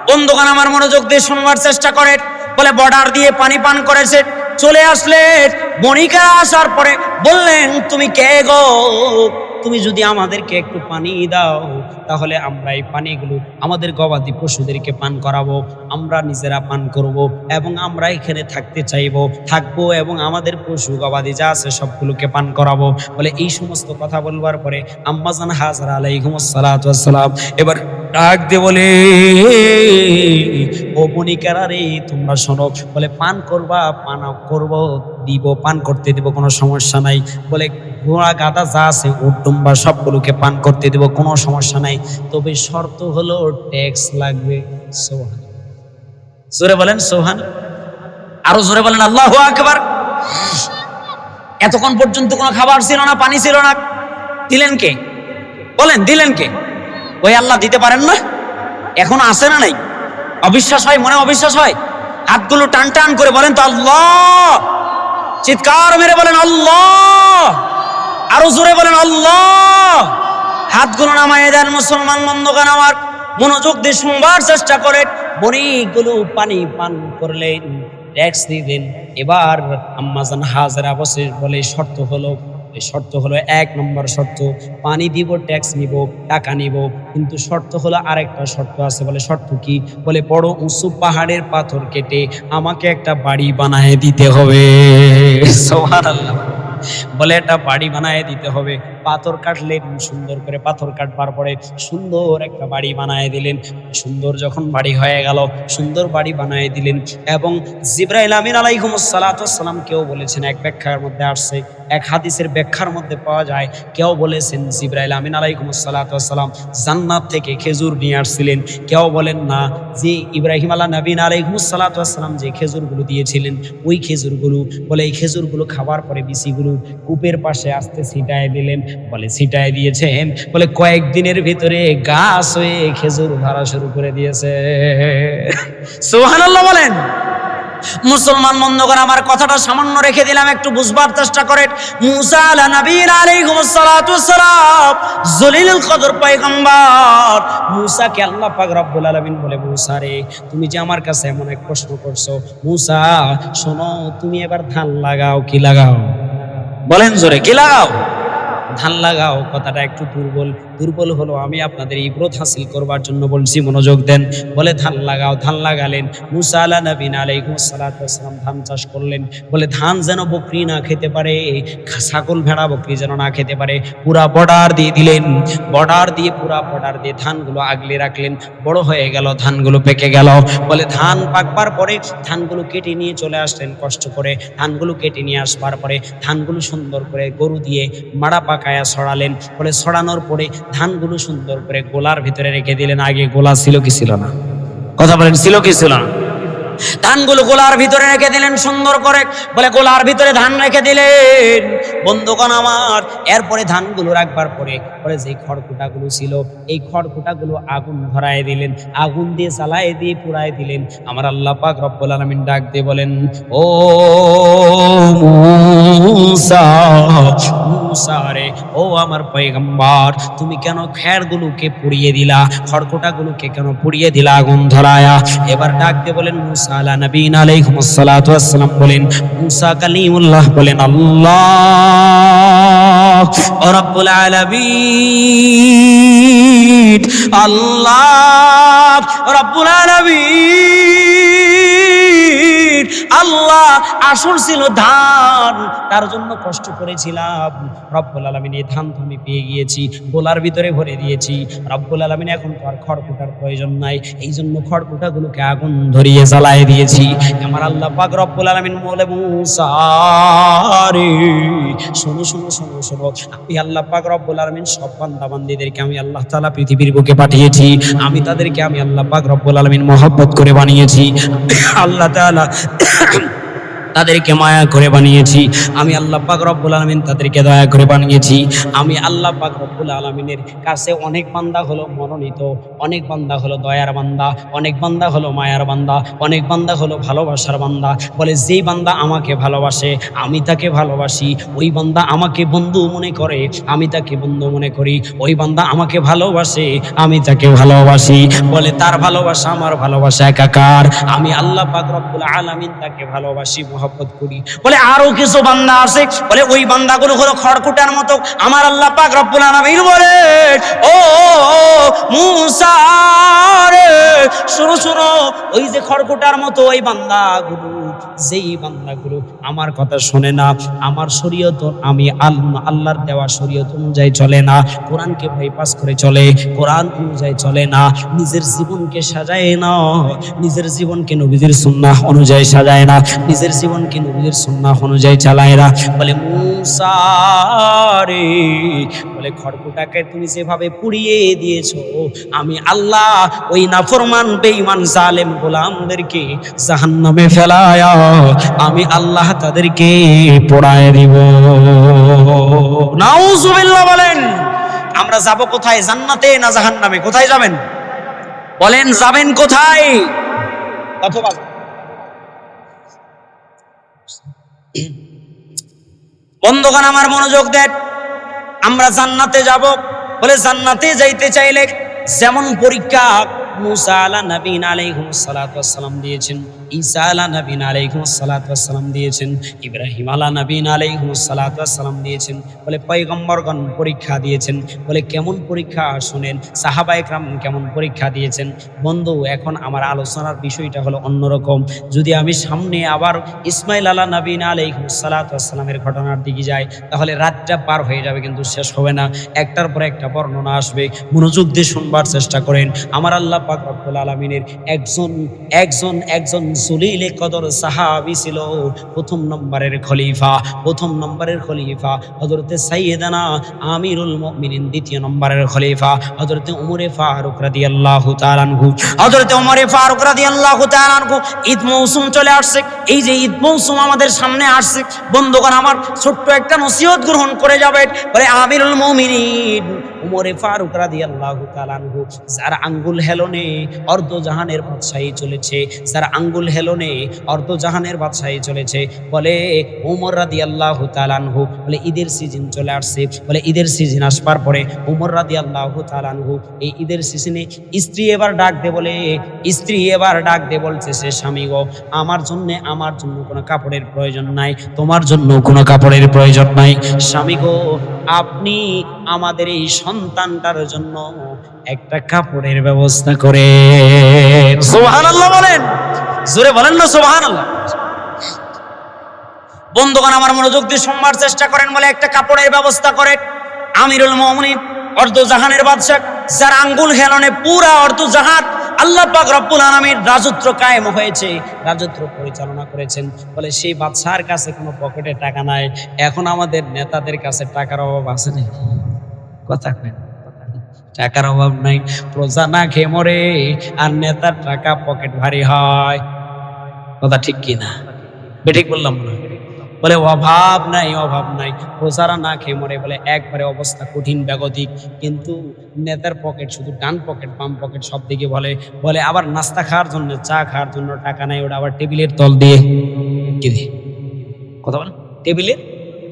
বন্ধুগণ আমার, মনোযোগ দিয়ে শুনবার চেষ্টা করেন। বলে বর্ডার দিয়ে পানি পান করেছে, চলে আসলেন। বণিকেরা আসার পরে বললেন, তুমি কে গো? তুমি যদি আমাদেরকে একটু পানি দাও তাহলে আমরা এই পানিগুলো আমাদের গবাদি পশুদেরকে পান করাবো, আমরা নিজেরা পান করব এবং আমরা এখানে থাকবো এবং আমাদের পশু গবাদি যা আছে সবগুলোকে পান করাবো। বলে এই সমস্ত কথা বলবার পরে আম্মা জান হাজরা আলাইহিস সালাতু ওয়াস সালাম এবার ডাক দিয়ে বলে, ও বণিকেরা রে, তোমরা শোনো। বলে পান করবা, পান করব, দিব, পান করতে দিব, কোনো সমস্যা নাই। বলে ঘোড়া গাদা যা আছে উট দুম্বা সবগুলোকে পান করতে দিব, কোনো সমস্যা নাই, তবে শর্ত হলো ট্যাক্স লাগবে। সুবহান, জোরে বলেন সুবহান, আরো জোরে বলেন আল্লাহু আকবার। এতক্ষণ পর্যন্ত কোনো খাবার ছিল না, পানি ছিল না, দিলেন কে? বলেন দিলেন কে? ওই আল্লাহ দিতে পারেন না? এখন আসে না নাই? অবিশ্বাস হয়, মনে অবিশ্বাস হয়? হাতগুলো টান টান করে বলেন তো আল্লাহ, চিৎকার মেরে বলেন আল্লাহ, আরো জোরে বলেন আল্লাহ। হাতগুলো নামায় দেন। মুসলমান বন্ধুগণ আমার, মনোযোগ দিয়ে শুনবার চেষ্টা করেন। বণিকগুলো পানি পান করলেন, ট্যাক্স দিবেন। এবার আম্মা জান হাজরা বসে বলে, শর্ত হলো 1 নম্বর শর্ত, পানি দিব, ট্যাক্স নিব, টাকা নিব, কিন্তু শর্ত হলো আরেকটা শর্ত আছে। বলে শর্ত কি? বলে বড় উঁচু পাহাড়ের পাথর কেটে আমাকে একটা বাড়ি বানায় দিতে হবে। সুবহানাল্লাহ। বলে একটা বাড়ি বানায় দিতে হবে। পাথর কাটলেন, সুন্দর করে পাথর কাটবার পরে সুন্দর একটা বাড়ি বানায় দিলেন। সুন্দর যখন বাড়ি হয়ে গেল, সুন্দর বাড়ি বানায় দিলেন। এবং জিবরাইল আমিন আলাইহিস সালাতু ওয়াস সালাম, কেউ বলেছেন এক ব্যাখ্যার মধ্যে আসছে, এক হাদিসের ব্যাখ্যার মধ্যে পাওয়া যায়, কেউ বলেছেন জিবরাইল আমিন আলাইহিস সালাতু ওয়াস সালাম জান্নাত থেকে খেজুর নিয়ে আসছিলেন। কেউ বলেন না, যে ইব্রাহিম নবীন আলাইহিস সালাতু ওয়াস সালাম যে খেজুরগুলো দিয়েছিলেন, ওই খেজুরগুলো বলে এই খেজুরগুলো খাবার পরে বিচিগুলো কূপের পাশে আসতে ছিটায় দিলেন। বলে ছিটায় দিয়েছেন, বলে কয়েকদিনের ভিতরে গাছ হয়ে খেজুর ধরা শুরু করে দিয়েছে। সুবহানাল্লাহ বলেন। মুসলমান বন্ধুগণ, আমার কথাটা সামান্য রেখে দিলাম, একটু বুঝবার চেষ্টা করেন। মুসা নবীন আলাইহিস সালাতু ওয়াস সালাম জলিলুল কদর পয়গম্বর, মুসাকে আল্লাহ পাক রব্বুল আলামিন বলে, মুসা রে, তুমি যে আমার কাছে এমন এক প্রশ্ন করছো, মুসা শোনো, তুমি এবার ধান লাগাও। কি লাগাও? বলেন জোরে, কি লাগাও? ধান লাগাও। কথাটা একটু দুর্বল হলো, আমি আপনাদের ইবরত হাসিল করবার জন্য বলছি, মনোযোগ দেন। বলে ধান লাগাও। ধান লাগালেন। মুসা নবীন আলাইহিস সালাতু ওয়াস সালাম ধান চাষ করলেন। বলে ধান যেন বকরি না খেতে পারে, ছাগল ভেড়া বকরি যেন না খেতে পারে, পুরা বর্ডার দিয়ে দিলেন। পুরা বর্ডার দিয়ে ধানগুলো আগলে রাখলেন। বড় হয়ে গেল, ধানগুলো পেকে গেল। বলে ধান পাকবার পরে ধানগুলো কেটে নিয়ে চলে আসলেন কষ্ট করে। ধানগুলো কেটে নিয়ে আসবার পরে ধানগুলো সুন্দর করে গরু দিয়ে মাড়া পাকায়া ছড়ালেন। বলে ছড়ানোর পরে ধানগুলো সুন্দর করে গোলার ভিতরে রেখে দিলেন। আগে গোলা ছিল কি ছিল না? কথা বলেন, ছিল কি ছিল না? ধানগুলো গোলার ভিতরে রেখে দিলেন সুন্দর করে। বলে গোলার ভিতরে ধান রেখে দিলেন। বন্ধুগণ আমার, এরপরে ধানগুলো রাখবার পরে যে খড়কুটাগুলো ছিল, এই খড়কুটাগুলো আগুন ধরায় দিলেন। আগুন দিয়ে জ্বালায় দিয়ে পুড়ায় দিলেন। আমার আল্লাহ পাক রব্বুল আলামিন ডাক দিয়ে বলেন, ও মুসা রে, ও আমার পয়গম্বর, তুমি কেন খেরগুলোকে পুড়িয়ে দিলা? খড়কুটাগুলোকে কেন পুড়িয়ে দিলা আগুন ধরায়া? এবার ডাক দিয়ে বলেন, মুসা নবীন আলাইহিস সালাতু ওয়াস সালাম বলেন, মুসা কালিমুল্লাহ বলেন, আল্লাহ রাব্বুল আলামিন, আল্লাহ রাব্বুল আলামিন, আল্লাহ আসল ছিল ধান, তার জন্য কষ্ট করেছিলাম। রব্বুল আলামিন, এই ধান তো আমি পেয়ে গিয়েছি, গোলার ভিতরে ভরে দিয়েছি। রব্বুল আলামিন, এখন তো আর খড়কুটার প্রয়োজন নাই, এই জন্য খড়কুটাগুলোকে আগুন ধরিয়ে জ্বালায় দিয়েছি। আমার আল্লাহ পাক রব্বুল আলামিন বলে, মুসা রে, শোনো শোনো শোনো শোনো, আমি আল্লাহ পাক রব্বুল আলামিন সব বান্দা বান্দীদেরকে আমি আল্লাহ তাআলা পৃথিবীর বুকে পাঠিয়েছি। আমি তাদেরকে আমি আল্লাহ পাক রব্বুল আলামিন মহব্বত করে বানিয়েছি। আল্লাহ তাআলা তাদেরকে মায়া করে বানিয়েছি। আমি আল্লাহ পাক রব্বুল আলামিন তাদেরকে দয়া করে বানিয়েছি। আমি আল্লাহ পাক রব্বুল আলামিনের কাছে অনেক বান্দা হলো মনোনীত, অনেক বান্দা হলো দয়ার বান্দা, অনেক বান্দা হলো মায়ার বান্দা, অনেক বান্দা হলো ভালোবাসার বান্দা। বলে যেই বান্দা আমাকে ভালোবাসে আমি তাকে ভালোবাসি, ওই বান্দা আমাকে বন্ধু মনে করে আমি তাকে বন্ধু মনে করি, ওই বান্দা আমাকে ভালোবাসে আমি তাকে ভালোবাসি। বলে তার ভালোবাসা আমার ভালোবাসা একাকার। আমি আল্লাহ পাক রব্বুল আলামিন তাকে ভালোবাসি, মহব্বত করি। বলে আরো কিছু বান্দা আছে, বলে ওই বান্দাগুলো হলো খড়কুটার মতো। আমার আল্লাহ পাক রব্বুল আলামিন বলে, ও মুসা রে, শুনো শুনো, ওই যে খড়কুটার মতো ওই বান্দাগুলো, যেই বান্দাগুলো আমার কথা শোনে না, আমার শরীয়ত, আমি আল্লাহর দেওয়া শরীয়ত অনুযায়ী চলে না, কোরআনকে বাইপাস করে চলে, কোরআন অনুযায়ী চলে না, নিজের জীবনকে সাজায় না, নিজের জীবনকে নবীজির সুন্নাহ অনুযায়ী সাজায় না, নিজের জীবনকে নবীজির সুন্নাহ অনুযায়ী চালায় না। বলে মুসা রে, বলে খড়কুটাকে তুমি যেভাবে পুড়িয়ে দিয়েছো, আমি আল্লাহ ওই নাফরমান বেঈমান জালেম গোলামদেরকে জাহান্নামে ফেলায়া আমি আল্লাহ তাদেরকে পোড়ায় দিব। নাউজুবিল্লাহ বলেন। আমরা যাব কোথায়? জান্নাতে না জাহান্নামে? কোথায় যাবেন বলেন? যাবেন কোথায়? অথবা বন্ধুগণ আমার মনোযোগ দেন, আমরা জান্নাতে যাব। বলে জান্নাতে যাইতে চাইলে যেমন পরীক্ষা মুসা আলা নবীন আলাইহিস সালাতু ওয়াস সালাম দিয়েছেন, ঈসা আলা নবীন আলাইহিস সালাতু ওয়াস সালাম দিয়েছেন, ইব্রাহিম আলা নবীন আলাইহিস সালাতু ওয়াস সালাম দিয়েছেন। বলে পয়গম্বরগণ পরীক্ষা দিয়েছেন। বলে কেমন পরীক্ষা শুনেন, সাহাবায়ে কেরাম কেমন পরীক্ষা দিয়েছেন। বন্ধু, এখন আমার আলোচনার বিষয়টা হলো অন্যরকম। যদি আমি সামনে আবার ইসমাইল আলা নবীন আলাইহিস সালাতু ওয়াস সালামের ঘটনার দিকে যাই, তাহলে রাতটা পার হয়ে যাবে কিন্তু শেষ হবে না, একটার পর একটা বর্ণনা আসবে। মনোযোগ দিয়ে শুনবার চেষ্টা করেন। আমার আল্লাহ পাক রব্বুল আলামিনের একজন জলিলে কদর সাহাবী ছিল, প্রথম নম্বরের খলিফা হযরতে সাইয়েদানা আমিরুল মুমিনিন, দ্বিতীয় নম্বরের খলিফা হযরতে ওমর ফারুক রাদিয়াল্লাহু তাআলা আনহু। হযরতে ওমর ফারুক রাদিয়াল্লাহু তাআলা আনহু, ঈদ মৌসুম চলে আসছে। এই যে ঈদ মৌসুম আমাদের সামনে আসছে, বন্ধুগণ আমার ছোট্ট একটা নসিহত গ্রহণ করে যাবেন। বলে আমিরুল মুমিনিন ওমর ফারুক রাদিয়াল্লাহু তাআলা আনহু, যার আঙ্গুল হেলনে অর্ধজাহানের বাদশাহী চলেছে, যার আঙ্গুল হেলনে অর্ধজাহানের বাদশাহী চলেছে। বলে ওমর রাদিয়াল্লাহু তাআলা আনহু, বলে ঈদের সিজন চলে আসছে। বলে ঈদের সিজন আসবার পরে ওমর রাদিয়াল্লাহু তাআলা আনহু এই ঈদের সিজনে স্ত্রী এবার ডাক দে বলছে, সে স্বামী গো, আমার জন্য কোনো কাপড়ের প্রয়োজন নাই, তোমার জন্য কোনো কাপড়ের প্রয়োজন নাই। স্বামী গো, আপনি আমাদের এই সন্তানটার জন্য একটা কাপড়ের ব্যবস্থা করেন। সুবহানাল্লাহ বলেন, জোরে বলেন না সুবহানাল্লাহ। বন্ধুগণ আমার মনোযোগ দিয়ে শুনবার চেষ্টা করেন। বলে একটা কাপড়ের ব্যবস্থা করেন। আমিরুল মুমিনিন, অর্ধজাহানের বাদশা, যার আঙ্গুল হেলনে পুরা অর্ধজাহান আল্লাহ পাক রব্বুল আলামিন রাজত্ব কায়েম হয়েছে, রাজত্ব পরিচালনা করেছেন। বলে সেই বাদশার কাছে কোনো পকেটে টাকা নাই। এখন আমাদের নেতাদের কাছে টাকার অভাব আছে নাকি? কথা কয়, টাকার অভাব নাই, প্রজা না খেয়ে মরে, আর নেতার টাকা পকেট ভারী হয়। কথা ঠিক কিনা? বেঠিক বললাম না? বলে অভাব নাই, প্রজারা না খেয়ে মরে। বলে একবারে অবস্থা কঠিন বেগতিক। কিন্তু নেতার পকেট শুধু ডান পকেট বাম পকেট সব দিকে বলে আবার নাস্তা খাওয়ার জন্য, চা খাওয়ার জন্য টাকা নাই, ওটা আবার টেবিলের তল দিয়ে কি দিয়ে কথা বলে, টেবিলের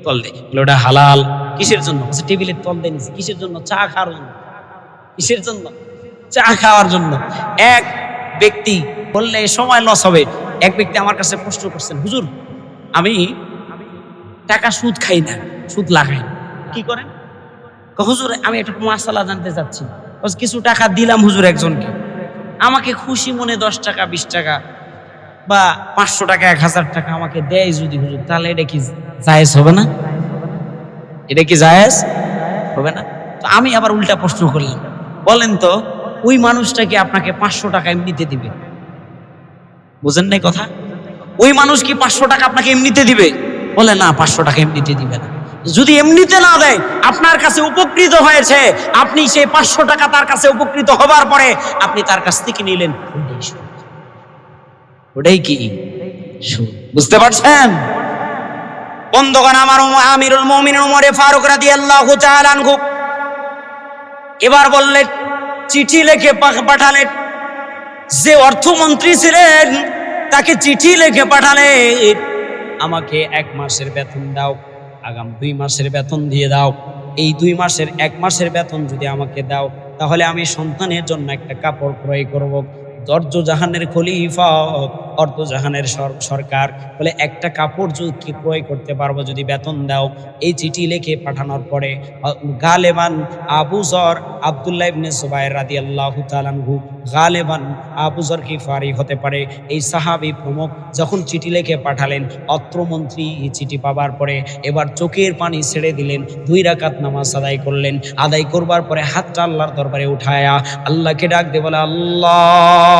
তল দিয়ে। বলে ওটা হালাল। কিসের জন্য? টেবিলের তল দিয়ে নিচ্ছে। কিসের জন্য? চা খাওয়ার জন্য। কিসের জন্য? চা খাওয়ার জন্য। এক ব্যক্তি বললে সময় লস হবে। এক ব্যক্তি আমার কাছে প্রশ্ন করছেন, হুজুর আমি টাকা সুদ খাই না, সুদ লাগাই। কি করেন? হুজুর আমি একটা মাসালা জানতে চাচ্ছি। কিছু টাকা দিলাম হুজুর একজনকে, আমাকে খুশি মনে 10 টাকা 20 টাকা বা 500 টাকা 1000 টাকা আমাকে দেয় যদি হুজুর, তাহলে এটা কি জায়েজ হবে না? এটা কি জায়েজ হবে না? তো আমি আবার উল্টা প্রশ্ন করলাম, বলেন তো ওই মানুষটা কি আপনাকে 500 টাকা এমনিতে দিবে? বুঝেন নাই কথা? ওই মানুষ কি 500 টাকা আপনাকে এমনিতে দিবে? বলে না, 500 টাকা এমনিতে দিবে না। যদি এমনিতে না দেয়, আপনার কাছে উপকৃত হয়েছে, আপনি সেই 500 টাকা তার কাছে উপকৃত হবার পরে আপনি তার কাছ থেকে নিলেন, ওটাই কি সুদ? বুঝতে পারছেন বন্ধুগণ আমার? আমিরুল মুমিনিন ওমর ফারুক রাদিয়াল্লাহু তাআলা আনহু এবার বললেন, চিঠি লিখে পাঠালেন। যে অর্থমন্ত্রী ছিলেন তাকে চিঠি লিখে পাঠালেন, আমাকে 1 মাসের বেতন দাও, আগাম 2 মাসের বেতন দিয়ে দাও। এই 2 মাসের 1 মাসের বেতন যদি আমাকে দাও, তাহলে আমি সন্তানের জন্য একটা কাপড় ক্রয় করব। অর্ধজাহানের খলিফা, অর্ধজাহানের সরকার বলে একটা কাপড় যদি ক্রয় করতে পারবো যদি বেতন দাও। এই চিঠি লিখে পাঠানোর পরে গালেবান আবু যর আব্দুল্লাহ ইবনে জুবায়ের রাদিয়াল্লাহু তাআলা আনহু, গালেবান আবু যর গিফারি হতে পারে, এই সাহাবী প্রমুখ যখন চিঠি লিখে পাঠালেন, অত্রমন্ত্রী এই চিঠি পাবার পরে এবার চোখের পানি ছেড়ে দিলেন, 2 রাকাত নামাজ আদায় করলেন। আদায় করবার পরে হাতটা আল্লাহর দরবারে উঠায়া আল্লাহকে ডাক দিয়ে বলে, আল্লাহ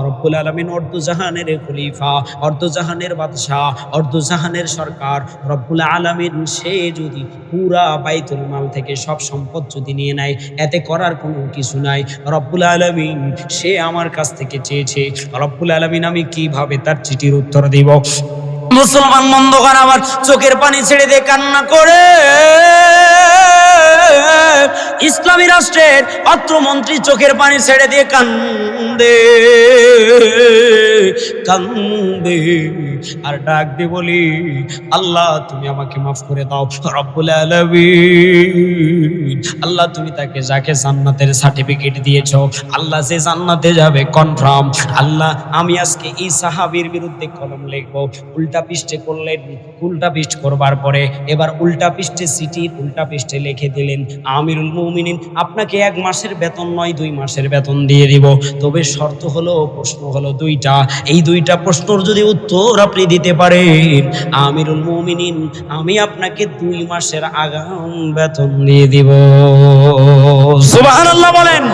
রব্বুল আলামিন, অর্ধজাহানের খলিফা, অর্ধজাহানের বাদশাহ, অর্ধজাহানের সরকার রব্বুল আলামিন, সে যদি পুরা বাইতুল মাল থেকে সব সম্পদ যদি নিয়ে নেয়, এতে করার কোনো কিছু নাই। রব্বুল আলামিন সে আমার কাছ থেকে চেয়েছে, রব্বুল আলামিন আমি কিভাবে তার চিঠির উত্তর দিব? মুসলমান বন্ধুগণ আমার চোখের পানি ছেড়ে দিয়ে কান্না করে ইসলামী রাষ্ট্রের অর্থমন্ত্রী চোখের পানি ছেড়ে দিয়ে কান্দে। আর ডাক দিয়ে বলি, আল্লাহ তুমি আমাকে মাফ করে দাও রব্বুল আলামিন। আল্লাহ তুমি তাকে যাকে জান্নাতের সার্টিফিকেট দিয়েছো, আল্লাহ যে জান্নাতে যাবে কনফার্ম। আল্লাহ আমি আজকে এই সাহাবীর বিরুদ্ধে কলম লিখবো। উল্টা পৃষ্ঠে করলেন, উল্টা পৃষ্ঠ করবার পরে এবার উল্টা পৃষ্ঠে সিটির উল্টা পৃষ্ঠে লিখে দিলেন, আমিরুল মুমিনিন আপনাকে 1 মাসের বেতন নয় 2 মাসের বেতন দিয়ে দিব, তবে শর্ত হলো, প্রশ্ন হলো 2টা। এই 2টা প্রশ্নের যদি উত্তর আপনি দিতে পারেন, আমিরুল মুমিনিন আমি আপনাকে 2 মাসের আগাম বেতন দিয়ে দিব। সুবহানাল্লাহ বলেন।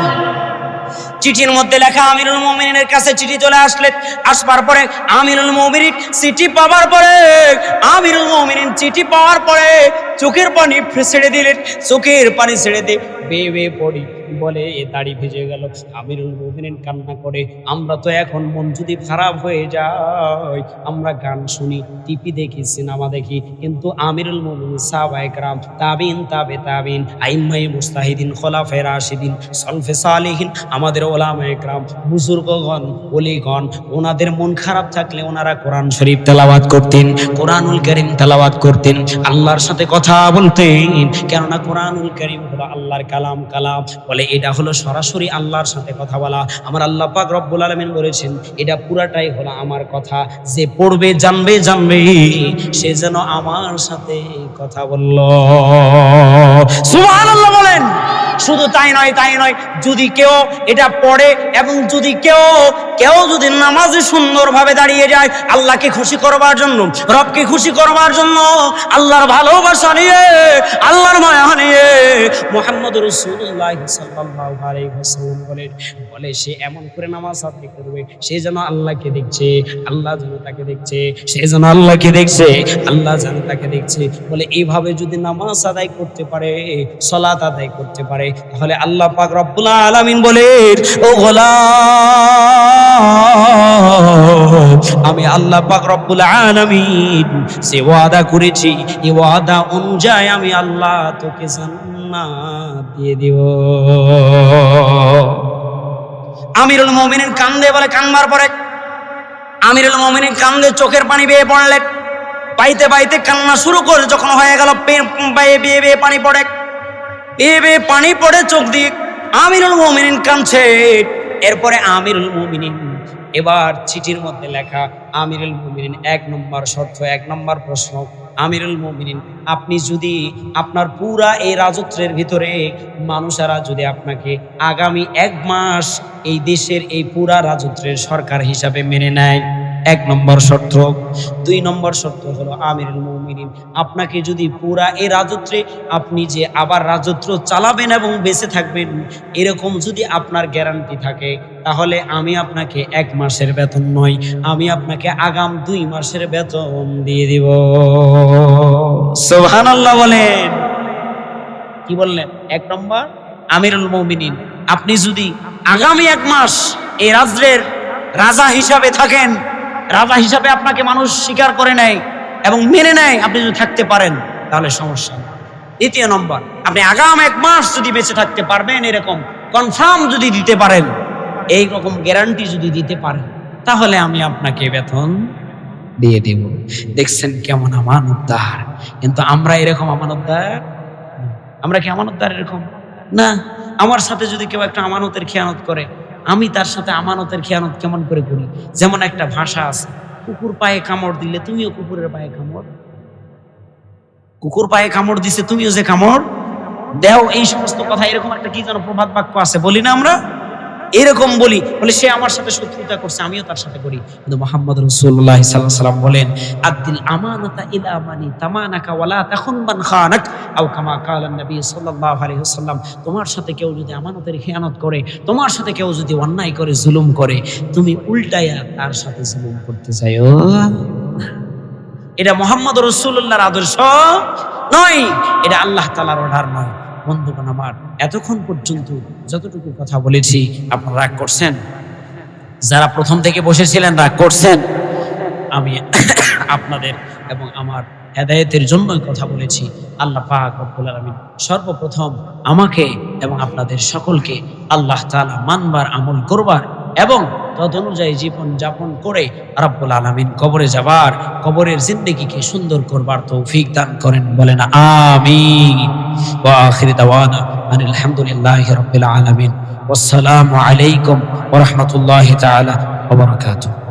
চিঠির মধ্যে লেখা আমিরুল মুমিনিনের কাছে চিঠি চলে আসলেন। আসবার পরে আমিরুল মুমিনিন চিঠি পাওয়ার পরে চিঠি পাওয়ার পরে চোখের পানি ছেড়ে দিলেন। চোখের পানি ছেড়ে দিয়ে বেয়ে বেয়ে পড়ি বলে দাড়ি ভিজে গেল। আমিরুল মুমিনিন কান্না করে, আমরা তো এখন মন যদি খারাপ হয়ে যায় আমরা গান শুনি, টিভি দেখি, সিনেমা দেখি, কিন্তু আমিরুল মুমিনিন সাহাবায়ে কেরাম, তাবিন, তাবে তাবিন, আইম্মায়ে মুজতাহিদিন, খোলাফায়ে রাশিদিন, সলফে সালিহিন, আমাদের ওলামায়ে কেরাম, বুজুর্গগণ, ওলিগণ, ওনাদের মন খারাপ থাকলে ওনারা কোরআন শরীফ তেলাওয়াত করতেন, কোরআনুল কারীম তেলাওয়াত করতেন, আল্লাহর সাথে কথা বলতেন। কেননা কোরআনুল কারীম হলো আল্লাহর কালাম। বলে এটা হলো সরাসরি আল্লাহর সাথে কথা বলা। আমার আল্লাহ পাক রব্বুল আলামিন বলেছেন এটা পুরাটাই হলো আমার কথা, যে পড়বে জানবে সে যেন আমার সাথে কথা বলল। সুবহানাল্লাহ বলেন। শুধু তাই নয়, যদি কেউ এটা পড়ে এবং যদি কেউ যদি নামাজে সুন্দরভাবে দাঁড়িয়ে যায় আল্লাহকে খুশি করবার জন্য, রবকে খুশি করবার জন্য, আল্লাহর ভালোবাসা নিয়ে, আল্লাহর মায়া নিয়ে, মুহাম্মদুর রাসূলুল্লাহ সাল্লাল্লাহু আলাইহি ওয়াসাল্লাম বলে সে এমন করে নামাজ আদায় করবে সে যেন আল্লাহকে দেখছে, আল্লাহ যেন তাকে দেখছে, সে যেন আল্লাহকে দেখছে, আল্লাহ যেন তাকে দেখছে। বলে এইভাবে যদি নামাজ আদায় করতে পারে, সালাত আদায় করতে পারে, তাহলে আল্লাহ পাক রব্বুল আলামিন বলেন, ও গোলাম আমি আল্লাহ পাক রব্বুল আলামিন যে ওয়াদা করেছি এই ওয়াদা অনুযায়ী আমি আল্লাহ তোকে জান্নাত দিয়ে দেব। আমিরুল মুমিনিন কান্দে, বলে কান্নার পরে আমিরুল মুমিনিন কান্দে, চোখের পানি বেয়ে পড়লেন। পাইতে পাইতে কান্না শুরু করে যখন হয়ে গেল, বেয়ে পানি পড়ে, পানি পড়ে চোখ দিয়ে আমিরুল মুমিনিন কাঁদছে। এরপরে আমিরুল মুমিনিন এবার চিঠির মধ্যে লেখা, আমিরুল মুমিনিন 1 নম্বর শর্ত, 1 নম্বর প্রশ্ন, আমিরুল মুমিনিন আপনি যদি আপনার পুরা এই রাজত্বের ভিতরে মানুষেরা যদি আপনাকে আগামী 1 মাস এই দেশের এই পুরা রাজত্বের সরকার হিসাবে মেনে নেয়, 1 নম্বর শর্ত। 2 নম্বর শর্ত হলো আমিরুল মুমিনিন আপনাকে যদি পুরা এই রাজত্বে আপনি যে আবার রাজত্ব চালাবেন এবং বেঁচে থাকবেন এরকম যদি আপনার গ্যারান্টি থাকে, তাহলে আমি আপনাকে 1 মাসের বেতন নয়, আমি আপনাকে আগাম 2 মাসের বেতন দিয়ে দিব। সুবহানাল্লাহ বলেন। কি বললেন? 1 নম্বর আমিরুল মুমিনিন আপনি যদি আগামী 1 মাস এই রাজ্যের রাজা হিসাবে থাকেন, রাজা হিসাবে আপনাকে মানুষ স্বীকার করে নেয় এবং মেনে নেয়, আপনি যদি থাকতে পারেন তাহলে সমস্যা নেই। দ্বিতীয় নম্বর, আপনি আগাম 1 মাস যদি বেঁচে থাকতে পারবেন এরকম কনফার্ম যদি দিতে পারেন, এই রকম গ্যারান্টি যদি দিতে পারেন, তাহলে আমি আপনাকে বেতন দিয়ে দেব। দেখছেন কেমন আমানতদার। কিন্তু আমরা এরকম আমানতদার? আমরা কি আমানতদার এরকম না? আমার সাথে যদি কেউ একটা আমানতের খেয়ানত করে, আমি তার সাথে আমানতের খেয়ানত কেমন করে করি? যেমন একটা ভাষা আছে, কুকুর পায়ে কামড় দিলে তুমিও কুকুরের পায়ে কামড়, কুকুর পায়ে কামড় দিছে তুমিও যে কামড় দেও, এই সমস্ত কথা। এরকম একটা কি যেন প্রবাদ বাক্য আছে, বলি না আমরা? এরকম বলি, বলে সে আমার সাথে শত্রুতা করছে আমিও তার সাথে করি। কিন্তু মুহাম্মদ রাসূলুল্লাহ সাল্লাল্লাহু আলাইহি ওয়াসাল্লাম বলেন, আদ্দিল আমানাতা ইলা মানি তামানাকা ওয়ালা তাখুন মান খানাক, আও কামা ক্বালা নবী সাল্লাল্লাহু আলাইহি ওয়াসাল্লাম। তোমার সাথে কেউ যদি আমানতের খেয়ানত করে, তোমার সাথে কেউ যদি অন্যায় করে, জুলুম করে, তুমি উল্টায়া তার সাথে জুলুম করতে যাও। এটা মুহাম্মদ রাসূলুল্লাহর আদর্শ নয়, এটা আল্লাহ তাআলার অর্ডার নয়। বন্ধুগণ আমার, এতক্ষণ পর্যন্ত যতটুকু কথা বলেছি আপনারা রাগ করছেন? যারা প্রথম থেকে বসেছিলেন রাগ করছেন? আমি আপনাদের এবং আমার হেদায়েতের জন্যই কথা বলেছি। আল্লাহ পাক রব্বুল আলামিন সর্বপ্রথম আমাকে এবং আপনাদের সকলকে আল্লাহ তাআলা মানবার, আমল করবার এবং তদ অনুযায়ী জীবন যাপন করে রব্বুল আলামিন কবরে যাবার, কবরের জিন্দেগিকে সুন্দর করবার তৌফিক দান করেন, বলেন আমিন। ওয়া আখির দাওয়ানা আনিল হামদুলিল্লাহি রাব্বিল আলামিন। ওয়াসসালামু আলাইকুম ওয়া রাহমাতুল্লাহি তাআলা ওয়া বারাকাতুহু।